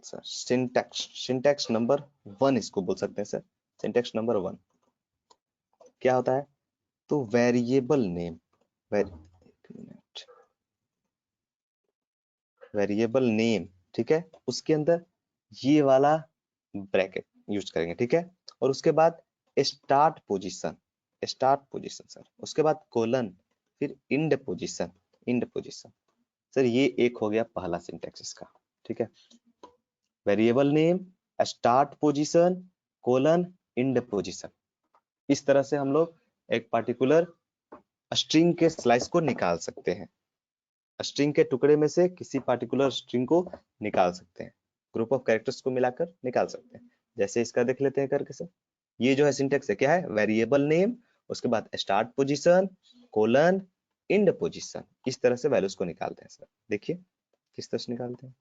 sir syntax number 1 इसको बोल सकते हैं सर। सिंटेक्स नंबर 1 क्या होता है, तो वेरिएबल नेम, वेरिएबल नेम, ठीक है, उसके अंदर ये वाला ब्रैकेट यूज करेंगे। ठीक है, और उसके बाद स्टार्ट पोजीशन सर, उसके बाद कोलन, फिर इंड पोजीशन सर। ये एक हो गया पहला सिंटेक्स इसका। ठीक है, variable name, start position, colon, end position. इस तरह से हम लोग एक पार्टिकुलर स्ट्रिंग के स्लाइस को निकाल सकते हैं। स्ट्रिंग के टुकड़े में से किसी पार्टिकुलर स्ट्रिंग को निकाल सकते हैं, ग्रुप ऑफ कैरेक्टर्स को मिलाकर निकाल सकते हैं। जैसे इसका देख लेते हैं करके सर। ये जो है सिंटेक्स है, क्या है, वेरिएबल नेम, उसके बाद start position, colon, end position. इस तरह से वैल्यूज को निकालते हैं सर। देखिए किस तरह से निकालते हैं।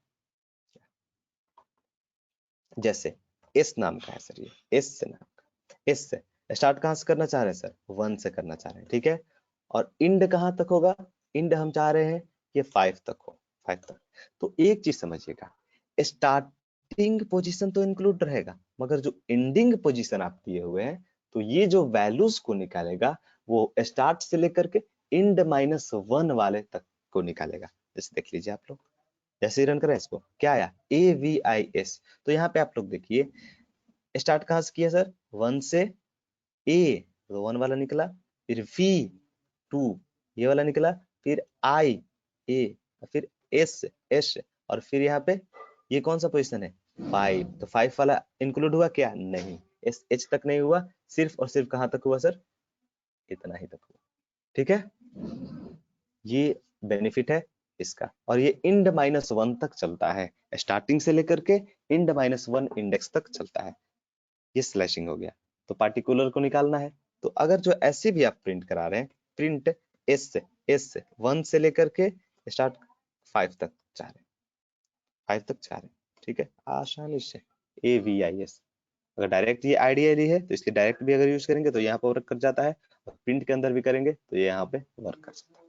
जैसे एस नाम का है सर, ये एस से नाम का, एस से स्टार्ट कहां से करना चाह रहे हैं सर, 1 से करना चाह रहे हैं, ठीक है। और इंड कहां तक होगा, इंड हम चाह रहे हैं ये 5 तक हो, 5 तक। तो एक चीज समझिएगा, स्टार्टिंग पोजीशन तो इंक्लूड रहेगा, मगर जो एंडिंग पोजीशन आप दिए हुए हैं, तो ये जो वैल्यूज को निकालेगा वो स्टार्ट से लेकर के इंड -1 वाले तक को निकालेगा। जैसे देख लीजिए आप लोग, जैसे ही रन करें इसको, क्या आया, AVIS। तो यहाँ पे आप लोग देखिए स्टार्ट कहां से किया सर, 1 से, ए तो 1 वाला निकला, फिर V 2 ये वाला निकला, फिर I A, फिर S और फिर यहाँ पे ये कौन सा पोजीशन है, 5। तो 5 वाला इंक्लूड हुआ क्या, नहीं। H तक नहीं हुआ, सिर्फ और सिर्फ कहां तक हुआ सर, इतना ही तक हुआ, ठीक है। ये बेनिफिट है इसका। और ये इंड -1 तक चलता है, स्टार्टिंग से लेकर के इंड -1 इंडेक्स तक चलता है। ये स्लैशिंग हो गया। तो पार्टिकुलर को निकालना है, तो अगर जो ऐसे भी आप प्रिंट करा रहे हैं, प्रिंट एस से 1 से लेकर के स्टार्ट 5 तक चाह रहे हैं, 5 तक चाह रहे हैं, ठीक है, आसानी से AVIS। अगर डायरेक्ट ये आइडियली है तो इसलिए डायरेक्ट भी अगर यूज करेंगे तो यहाँ पर वर्क कर जाता है, और प्रिंट के अंदर भी करेंगे तो ये यहाँ पे वर्क कर सकता है।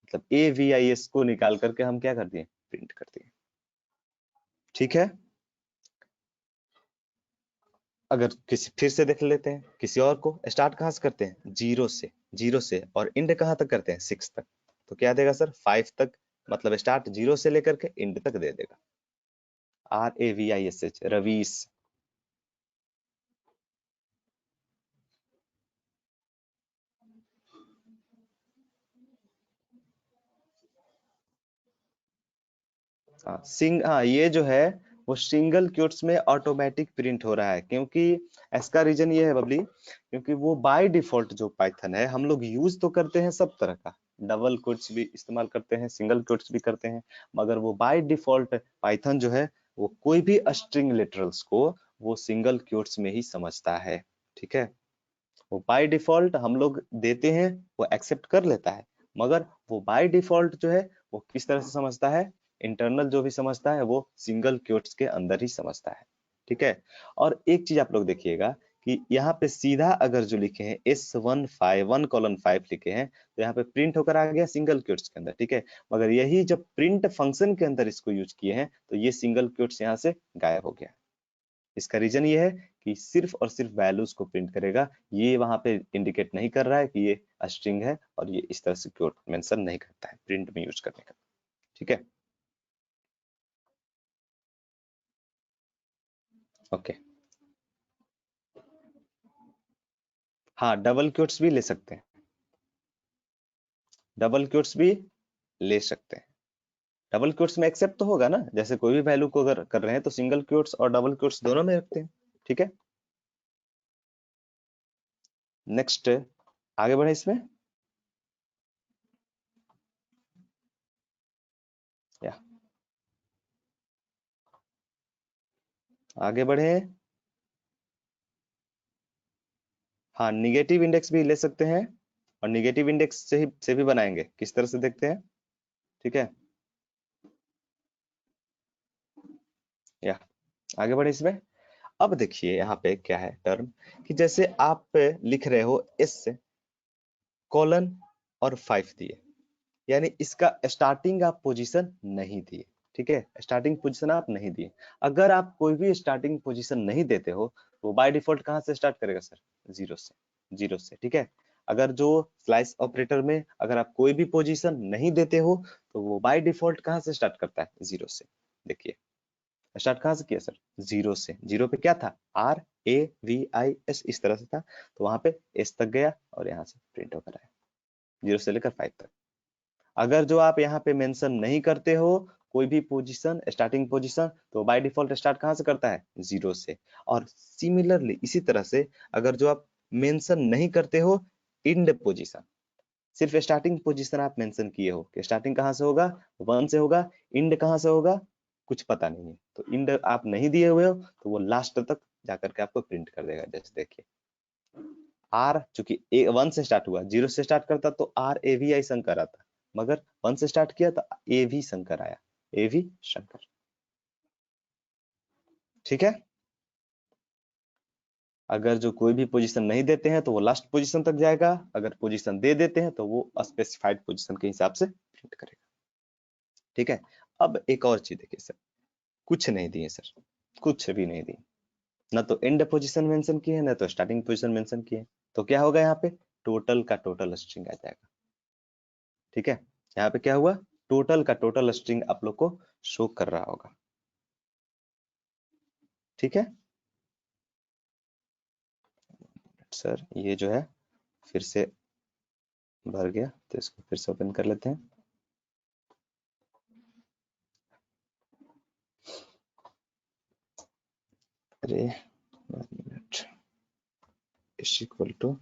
मतलब AVIS को निकाल करके हम क्या कर दिए, प्रिंट कर दिए, ठीक है। अगर किसी फिर से देख लेते हैं किसी और को, स्टार्ट कहां से करते हैं, 0 से और इंड कहां तक करते हैं, 6 तक। तो क्या देगा सर, 5 तक, मतलब स्टार्ट 0 से लेकर के इंड तक दे देगा। RAVISH, रवीश। हाँ, ये जो है वो सिंगल क्योट्स में ऑटोमेटिक प्रिंट हो रहा है, क्योंकि इसका रीजन ये है बबली, क्योंकि वो बाय डिफॉल्ट जो पाइथन है, हम लोग यूज तो करते हैं सब तरह का, डबल कोट्स भी इस्तेमाल करते हैं, सिंगल कोट्स भी करते हैं, मगर वो बाय डिफॉल्ट पाइथन जो है वो कोई भी स्ट्रिंग लिटरल्स को वो सिंगल क्योट्स में ही समझता है, ठीक है। वो बाय डिफॉल्ट हम लोग देते हैं, वो एक्सेप्ट कर लेता है, मगर वो बाय डिफॉल्ट जो है वो किस तरह से समझता है, इंटरनल जो भी समझता है वो सिंगल क्योट्स के अंदर ही समझता है, ठीक है। और एक चीज आप लोग देखिएगा कि यहाँ पे सीधा अगर जो लिखे हैं S1 1:5 लिखे हैं, तो यहाँ पे प्रिंट होकर आ गया सिंगल क्योट्स के अंदर, ठीक है। मगर यही जब प्रिंट फंक्शन के अंदर इसको यूज किए हैं, तो ये सिंगल क्योट्स यहाँ से गायब हो गया। इसका रीजन ये है कि सिर्फ और सिर्फ वैल्यूज को प्रिंट करेगा, ये वहां पे इंडिकेट नहीं कर रहा है कि ये स्ट्रिंग है, और ये इस तरह से क्योट मेंशन नहीं करता है प्रिंट में यूज करने का, ठीक है। ओके, हाँ, डबल क्योट्स भी ले सकते हैं, डबल क्योट्स भी ले सकते हैं। डबल क्योट्स में एक्सेप्ट तो होगा ना, जैसे कोई भी वैल्यू को अगर कर रहे हैं तो सिंगल क्योट्स और डबल क्योट्स दोनों में रखते हैं, ठीक है। नेक्स्ट आगे बढ़े इसमें, या आगे बढ़े। हाँ, निगेटिव इंडेक्स भी ले सकते हैं, और निगेटिव इंडेक्स से भी बनाएंगे, किस तरह से देखते हैं, ठीक है। या आगे बढ़े इसमें। अब देखिए यहाँ पे क्या है टर्म, कि जैसे आप लिख रहे हो एस कोलन और 5 दिए, यानी इसका स्टार्टिंग आप पोजीशन नहीं दिए, ठीक है, स्टार्टिंग पोजीशन आप नहीं दिए। अगर आप कोई भी स्टार्टिंग पोजीशन नहीं देते हो, तो बाय डिफॉल्ट कहां से स्टार्ट करेगा सर, 0 से, ठीक है। अगर जो स्लाइस ऑपरेटर में अगर आप कोई भी पोजीशन नहीं देते हो, तो वो बाय डिफॉल्ट कहां से स्टार्ट करता है, 0 से। देखिए स्टार्ट कहां से किया सर, 0 से। 0 पे क्या था, RAVIS, इस तरह से था, तो वहां पे S तक गया और यहाँ से प्रिंट होकर आया 0 से लेकर 5 तक। अगर जो आप यहाँ पे मेंशन नहीं करते हो, कोई भी पोजीशन, स्टार्टिंग पोजीशन, तो बाय डिफॉल्ट स्टार्ट कहाँ से करता है? 0 से। और सिमिलरली इसी तरह से अगर जो आप मेंशन नहीं करते हो इंड पोजीशन, सिर्फ स्टार्टिंग पोजीशन आप मेंशन किए हो कि स्टार्टिंग कहाँ से होगा? 1 से होगा, इंड कहाँ से होगा? कुछ पता नहीं है, तो इंड आप नहीं दिए हुए हो तो वो लास्ट तक जाकर के आपको प्रिंट कर देगा। जैसे देखिए आर, चूंकि 1 से स्टार्ट हुआ, 0 से स्टार्ट करता तो आर ए वी आई शंकर आता, मगर 1 से स्टार्ट किया तो ए वी शंकर आया, ए वी शंकर। ठीक है, अगर जो कोई भी पोजीशन नहीं देते हैं तो वो लास्ट पोजीशन तक जाएगा, अगर पोजीशन दे देते हैं तो वो स्पेसिफाइड पोजीशन के हिसाब से प्रिंट करेगा। ठीक है, अब एक और चीज देखिए सर, कुछ नहीं दिए सर, कुछ भी नहीं दिए, ना तो एंड पोजीशन मेंशन किए ना तो स्टार्टिंग पोजीशन मेंशन किए, तो क्या होगा यहाँ पे? टोटल का टोटल स्ट्रिंग आ जाएगा। ठीक है, यहाँ पे क्या हुआ? टोटल का टोटल स्ट्रिंग आप लोग को शो कर रहा होगा। ठीक है सर, ये जो है फिर से भर गया, तो इसको फिर से ओपन कर लेते हैं। अरे 1 मिनट, इज इक्वल टू,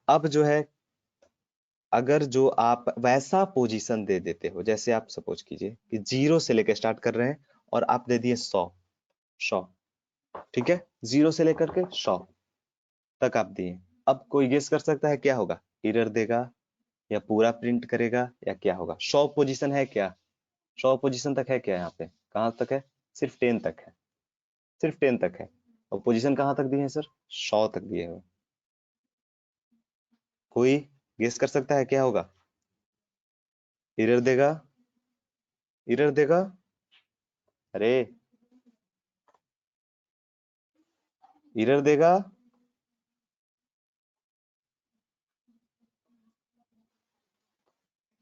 अब जो है अगर जो आप वैसा पोजीशन दे देते हो, जैसे आप सपोज कीजिए कि 0 से लेकर स्टार्ट कर रहे हैं और आप दे दिए 100, ठीक है, 0 से लेकर के 100 तक आप दिए। अब कोई गेस कर सकता है क्या होगा? एरर देगा या पूरा प्रिंट करेगा या क्या होगा? 100 पोजीशन है क्या? 100 पोजीशन तक है क्या? यहाँ पे कहाँ तक है? सिर्फ 10 तक है, सिर्फ 10 तक है। और पोजीशन कहाँ तक दिए हैं सर? 100 तक दिए हुए। कोई गेस कर सकता है क्या होगा? एरर देगा, एरर देगा, अरे एरर देगा,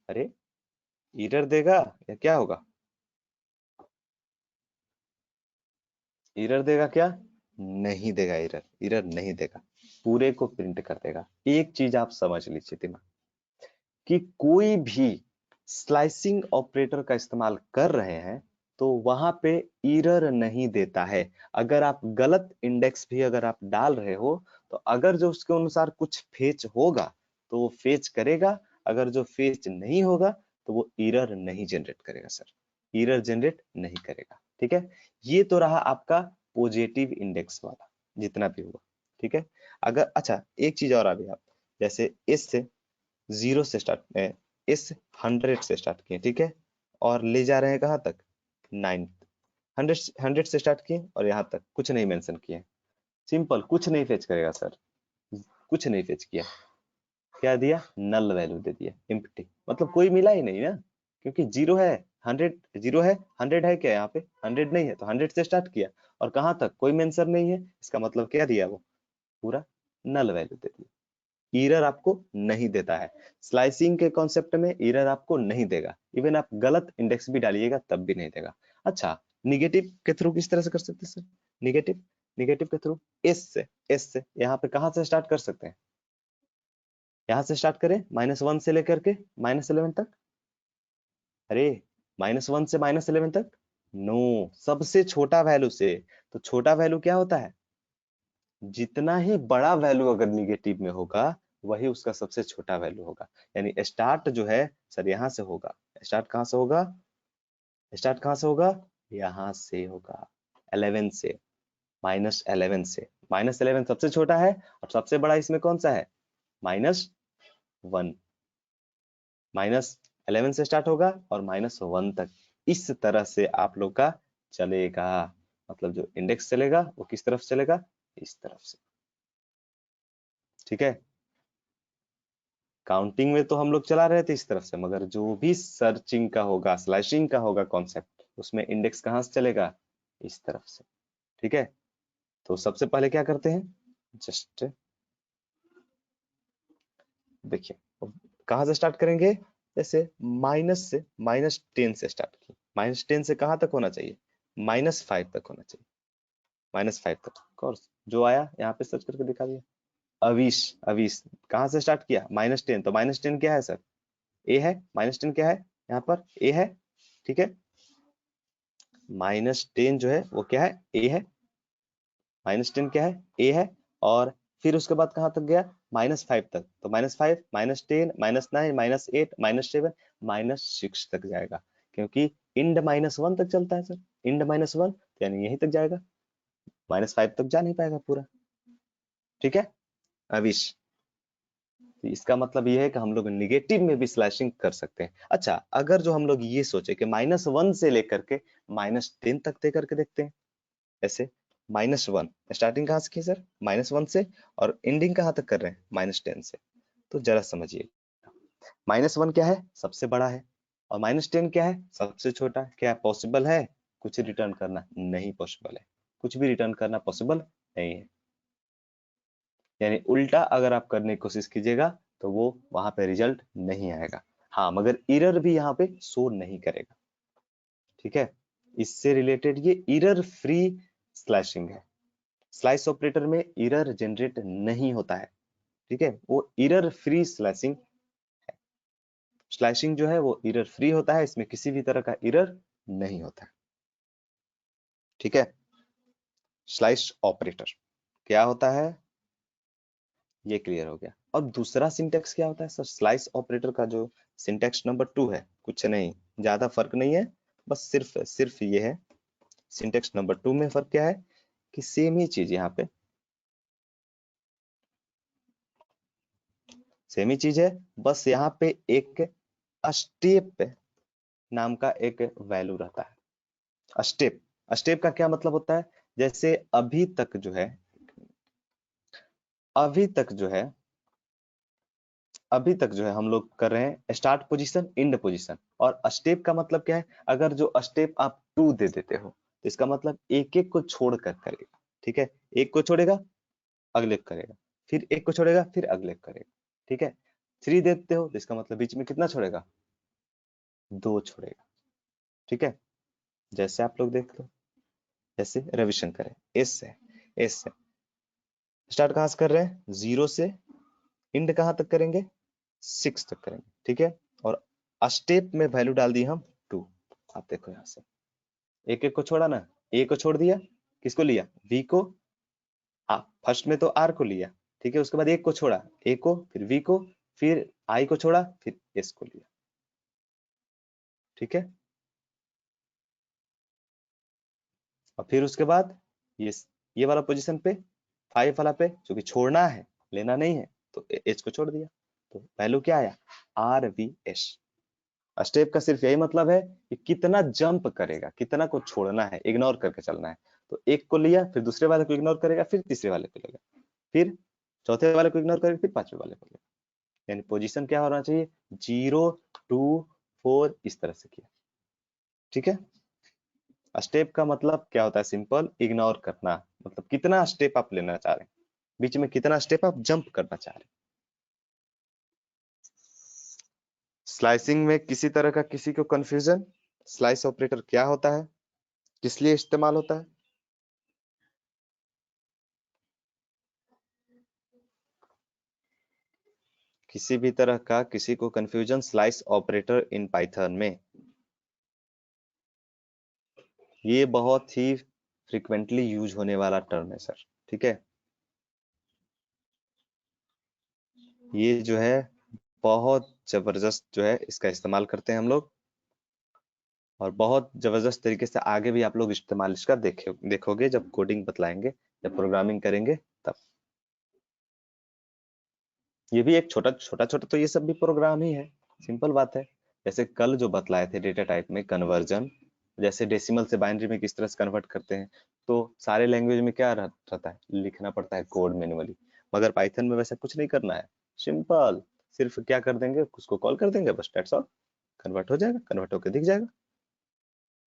अरे एरर देगा या क्या होगा? एरर देगा क्या? नहीं देगा एरर, एरर नहीं देगा, पूरे को प्रिंट कर देगा। एक चीज आप समझ लीजिए दिमाग, कि कोई भी स्लाइसिंग ऑपरेटर का इस्तेमाल कर रहे हैं तो वहां पे एरर नहीं देता है। अगर आप गलत इंडेक्स भी अगर आप डाल रहे हो तो अगर जो उसके अनुसार कुछ फेच होगा तो वो फेच करेगा, अगर जो फेच नहीं होगा तो वो एरर नहीं जनरेट करेगा सर, एरर जनरेट नहीं करेगा। ठीक है, ये तो रहा आपका पॉजिटिव इंडेक्स वाला, जितना भी हुआ। ठीक है, अगर अच्छा एक चीज और अभी आप जैसे इस 0 से स्टार्ट, इस 100 से स्टार्ट किए, ठीक है, और ले जा रहे हैं कहाँ तक? 9, 100 से स्टार्ट किए और यहाँ तक कुछ नहीं मेंशन किए, सिंपल कुछ नहीं फेच करेगा सर, कुछ नहीं फेच किया, क्या दिया? नल वैल्यू दे दिया, एम्प्टी, मतलब कोई मिला ही नहीं ना, क्योंकि 0 है, 100 0 है, 100 है क्या? यहाँ पे 100 नहीं है तो 100 से स्टार्ट किया और कहाँ तक कोई मेंशन नहीं है, इसका मतलब क्या दिया? वो पूरा नल वैल्यू दे दिया, एरर आपको नहीं देता है। स्लाइसिंग के कॉन्सेप्ट में एरर आपको नहीं देगा, इवन आप गलत इंडेक्स भी डालिएगा तब भी नहीं देगा। अच्छा, निगेटिव के थ्रू किस तरह से कर सकते हैं सर? निगेटिव, निगेटिव के थ्रू एस से यहाँ पे कहाँ से स्टार्ट कर सकते हैं? यहाँ से स्टार्ट करें -1 से लेकर के -11 तक, अरे -1 से -11 तक, नो, सबसे छोटा वैल्यू से। तो छोटा वैल्यू क्या होता है? जितना ही बड़ा वैल्यू अगर निगेटिव में होगा वही उसका सबसे छोटा वैल्यू होगा। यानी स्टार्ट जो है सर यहाँ से होगा, स्टार्ट कहाँ से होगा? स्टार्ट कहाँ से होगा? यहाँ से होगा, 11 से, -11 से। -11 सबसे छोटा है और सबसे बड़ा इसमें कौन सा है? -1, -11 से स्टार्ट होगा और -1 तक, इस तरह से आप लोग का चलेगा। मतलब जो इंडेक्स चलेगा वो किस तरफ चलेगा? इस तरफ से। ठीक है, काउंटिंग में तो हम लोग चला रहे थे इस तरफ से, मगर जो भी सर्चिंग का होगा, स्लैशिंग का होगा कॉन्सेप्ट, उसमें इंडेक्स कहाँ से चलेगा? इस तरफ से। ठीक है, तो सबसे पहले क्या करते हैं, जस्ट देखिए कहाँ से स्टार्ट करेंगे? जैसे -10 से स्टार्ट किए, -10 से कहाँ तक होना चाहिए? -5 तक होना चाहिए, -5 तक। कोर्स जो आया यहाँ पे सर्च करके दिखा दिया, अविश, अविश कहाँ से स्टार्ट किया, -10, तो -10 क्या है सर, ए है, -10 क्या है यहाँ पर, ए है, ठीक है, -10 जो है वो क्या है, ए है, -10 क्या है, ए है, और फिर उसके बाद कहाँ तक गया, -5 तक, तो -5, -10, -9, -8, -7, -6 तक जाएगा, क्योंकि इंड -1 तक चलता है सर, इंड -1 यानी यहीं तक जाएगा, -5 तक जा नहीं पाएगा पूरा, ठीक है अविश। तो इसका मतलब ये है कि हम लोग निगेटिव में भी स्लैशिंग कर सकते हैं। अच्छा, अगर जो हम लोग ये सोचे कि -1 से लेकर के -10 तक दे करके देखते हैं, ऐसे -1 स्टार्टिंग कहाँ से की सर, -1 से, और एंडिंग कहाँ तक कर रहे हैं, -10 से, तो जरा समझिए, -1 क्या है, सबसे बड़ा है, और -10 क्या है, सबसे छोटा। क्या पॉसिबल है कुछ रिटर्न करना, नहीं पॉसिबल है, कुछ भी रिटर्न करना पॉसिबल नहीं है, यानी उल्टा अगर आप करने की कोशिश कीजिएगा तो वो वहां पे रिजल्ट नहीं आएगा। हाँ, मगर एरर भी यहाँ पे शो नहीं करेगा, ठीक है। इससे रिलेटेड ये एरर फ्री स्लैशिंग है, स्लाइस ऑपरेटर में एरर जनरेट नहीं होता है, ठीक है, वो एरर फ्री स्लैशिंग है। स्लैशिंग जो है वो एरर फ्री होता है, इसमें किसी भी तरह का एरर नहीं होता है, ठीक है। स्लाइस ऑपरेटर क्या होता है, ये क्लियर हो गया। और दूसरा सिंटेक्स क्या होता है सर, स्लाइस ऑपरेटर का जो सिंटेक्स नंबर 2 है, कुछ नहीं, ज्यादा फर्क नहीं है, बस सिर्फ सिर्फ ये है, सिंटेक्स नंबर 2 में फर्क क्या है कि सेम ही चीज यहाँ पे, सेम ही चीज है, बस यहाँ पे एक स्टेप नाम का एक वैल्यू रहता है। स्टेप, स्टेप का क्या मतलब होता है, जैसे अभी तक जो है अभी तक जो है हम लोग कर रहे हैं स्टार्ट पोजीशन एंड पोजीशन, और स्टेप का मतलब क्या है, अगर जो स्टेप आप 2 दे देते हो तो इसका मतलब एक एक को छोड़ कर करेगा, ठीक है, एक को छोड़ेगा अगले को करेगा, फिर एक को छोड़ेगा फिर अगले को करेगा, ठीक है। 3 देते हो तो इसका मतलब बीच में कितना छोड़ेगा, 2 छोड़ेगा, ठीक है। जैसे आप लोग देख लो, जैसे रिविजन करें, एस से स्टार्ट कहाँ से कर रहे हैं, 0 से, एंड कहाँ तक करेंगे, 6 तक करेंगे, ठीक है। और स्टेप में वैल्यू डाल दी हम 2, आप देखो यहाँ से एक एक को छोड़ा ना, ए को छोड़ दिया, किसको लिया, वी को, फर्स्ट में तो आर को लिया, ठीक है, उसके बाद एक को छोड़ा, ए को, फिर वी को, फिर आई को छोड़ा, फिर एस को लिया, ठीक है। और फिर उसके बाद ये वाला पोजीशन पे, 5 वाला पे, जो कि छोड़ना है लेना नहीं है, तो एच को छोड़ दिया, तो वैल्यू क्या आया, आर वी एस। स्टेप का सिर्फ यही मतलब है कि कितना जंप करेगा, कितना को छोड़ना है, इग्नोर करके चलना है। तो एक को लिया, फिर दूसरे वाले को इग्नोर करेगा, फिर तीसरे वाले को लेगा, फिर चौथे वाले को इग्नोर करेगा, फिर पांचवे वाले को लेगा, यानी पोजीशन क्या होना चाहिए, 0 2 4 इस तरह से किया, ठीक है। स्टेप का मतलब क्या होता है, सिंपल, इग्नोर करना, मतलब कितना स्टेप आप लेना चाह रहे हैं, बीच में कितना स्टेप आप जंप करना चाह रहे हैं। स्लाइसिंग में किसी तरह का किसी को कंफ्यूजन, स्लाइस ऑपरेटर क्या होता है, किस लिए इस्तेमाल होता है। किसी भी तरह का किसी को confusion, slice operator in Python में, ये बहुत ही फ्रिक्वेंटली यूज होने वाला टर्म है सर, ठीक है। ये जो है बहुत जबरदस्त जो है इसका इस्तेमाल करते हैं हम लोग, और बहुत जबरदस्त तरीके से आगे भी आप लोग इस्तेमाल इसका देखोगे जब कोडिंग बतलाएंगे, जब प्रोग्रामिंग करेंगे तब। ये भी एक छोटा छोटा छोटा तो ये सब भी प्रोग्राम ही है, सिंपल बात है। जैसे कल जो बतलाए थे डेटा टाइप में कन्वर्जन, जैसे डेसिमल से बाइनरी में किस तरह से कन्वर्ट करते हैं, तो सारे लैंग्वेज में क्या रहता है, लिखना पड़ता है कोड मैन्युअली, मगर पाइथन में वैसा कुछ नहीं करना है, सिंपल, सिर्फ क्या कर देंगे, उसको कॉल कर देंगे, बस दैट्स ऑल, कन्वर्ट हो जाएगा, कन्वर्ट होकर दिख जाएगा।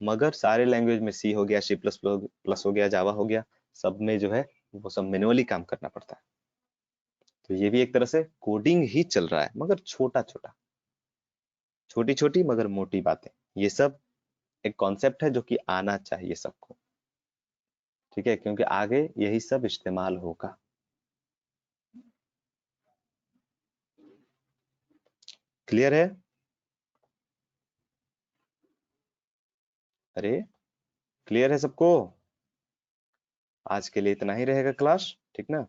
मगर सारे लैंग्वेज में सी हो गया, सी प्लस प्लस हो गया, जावा हो गया, सब में जो है वो सब मैन्युअली काम करना पड़ता है। तो ये भी एक तरह से कोडिंग ही चल रहा है, मगर छोटा छोटा, छोटी छोटी मगर मोटी बातें, ये सब एक कॉन्सेप्ट है जो कि आना चाहिए सबको, ठीक है, क्योंकि आगे यही सब इस्तेमाल होगा। क्लियर है? अरे क्लियर है सबको? आज के लिए इतना ही रहेगा क्लास, ठीक ना?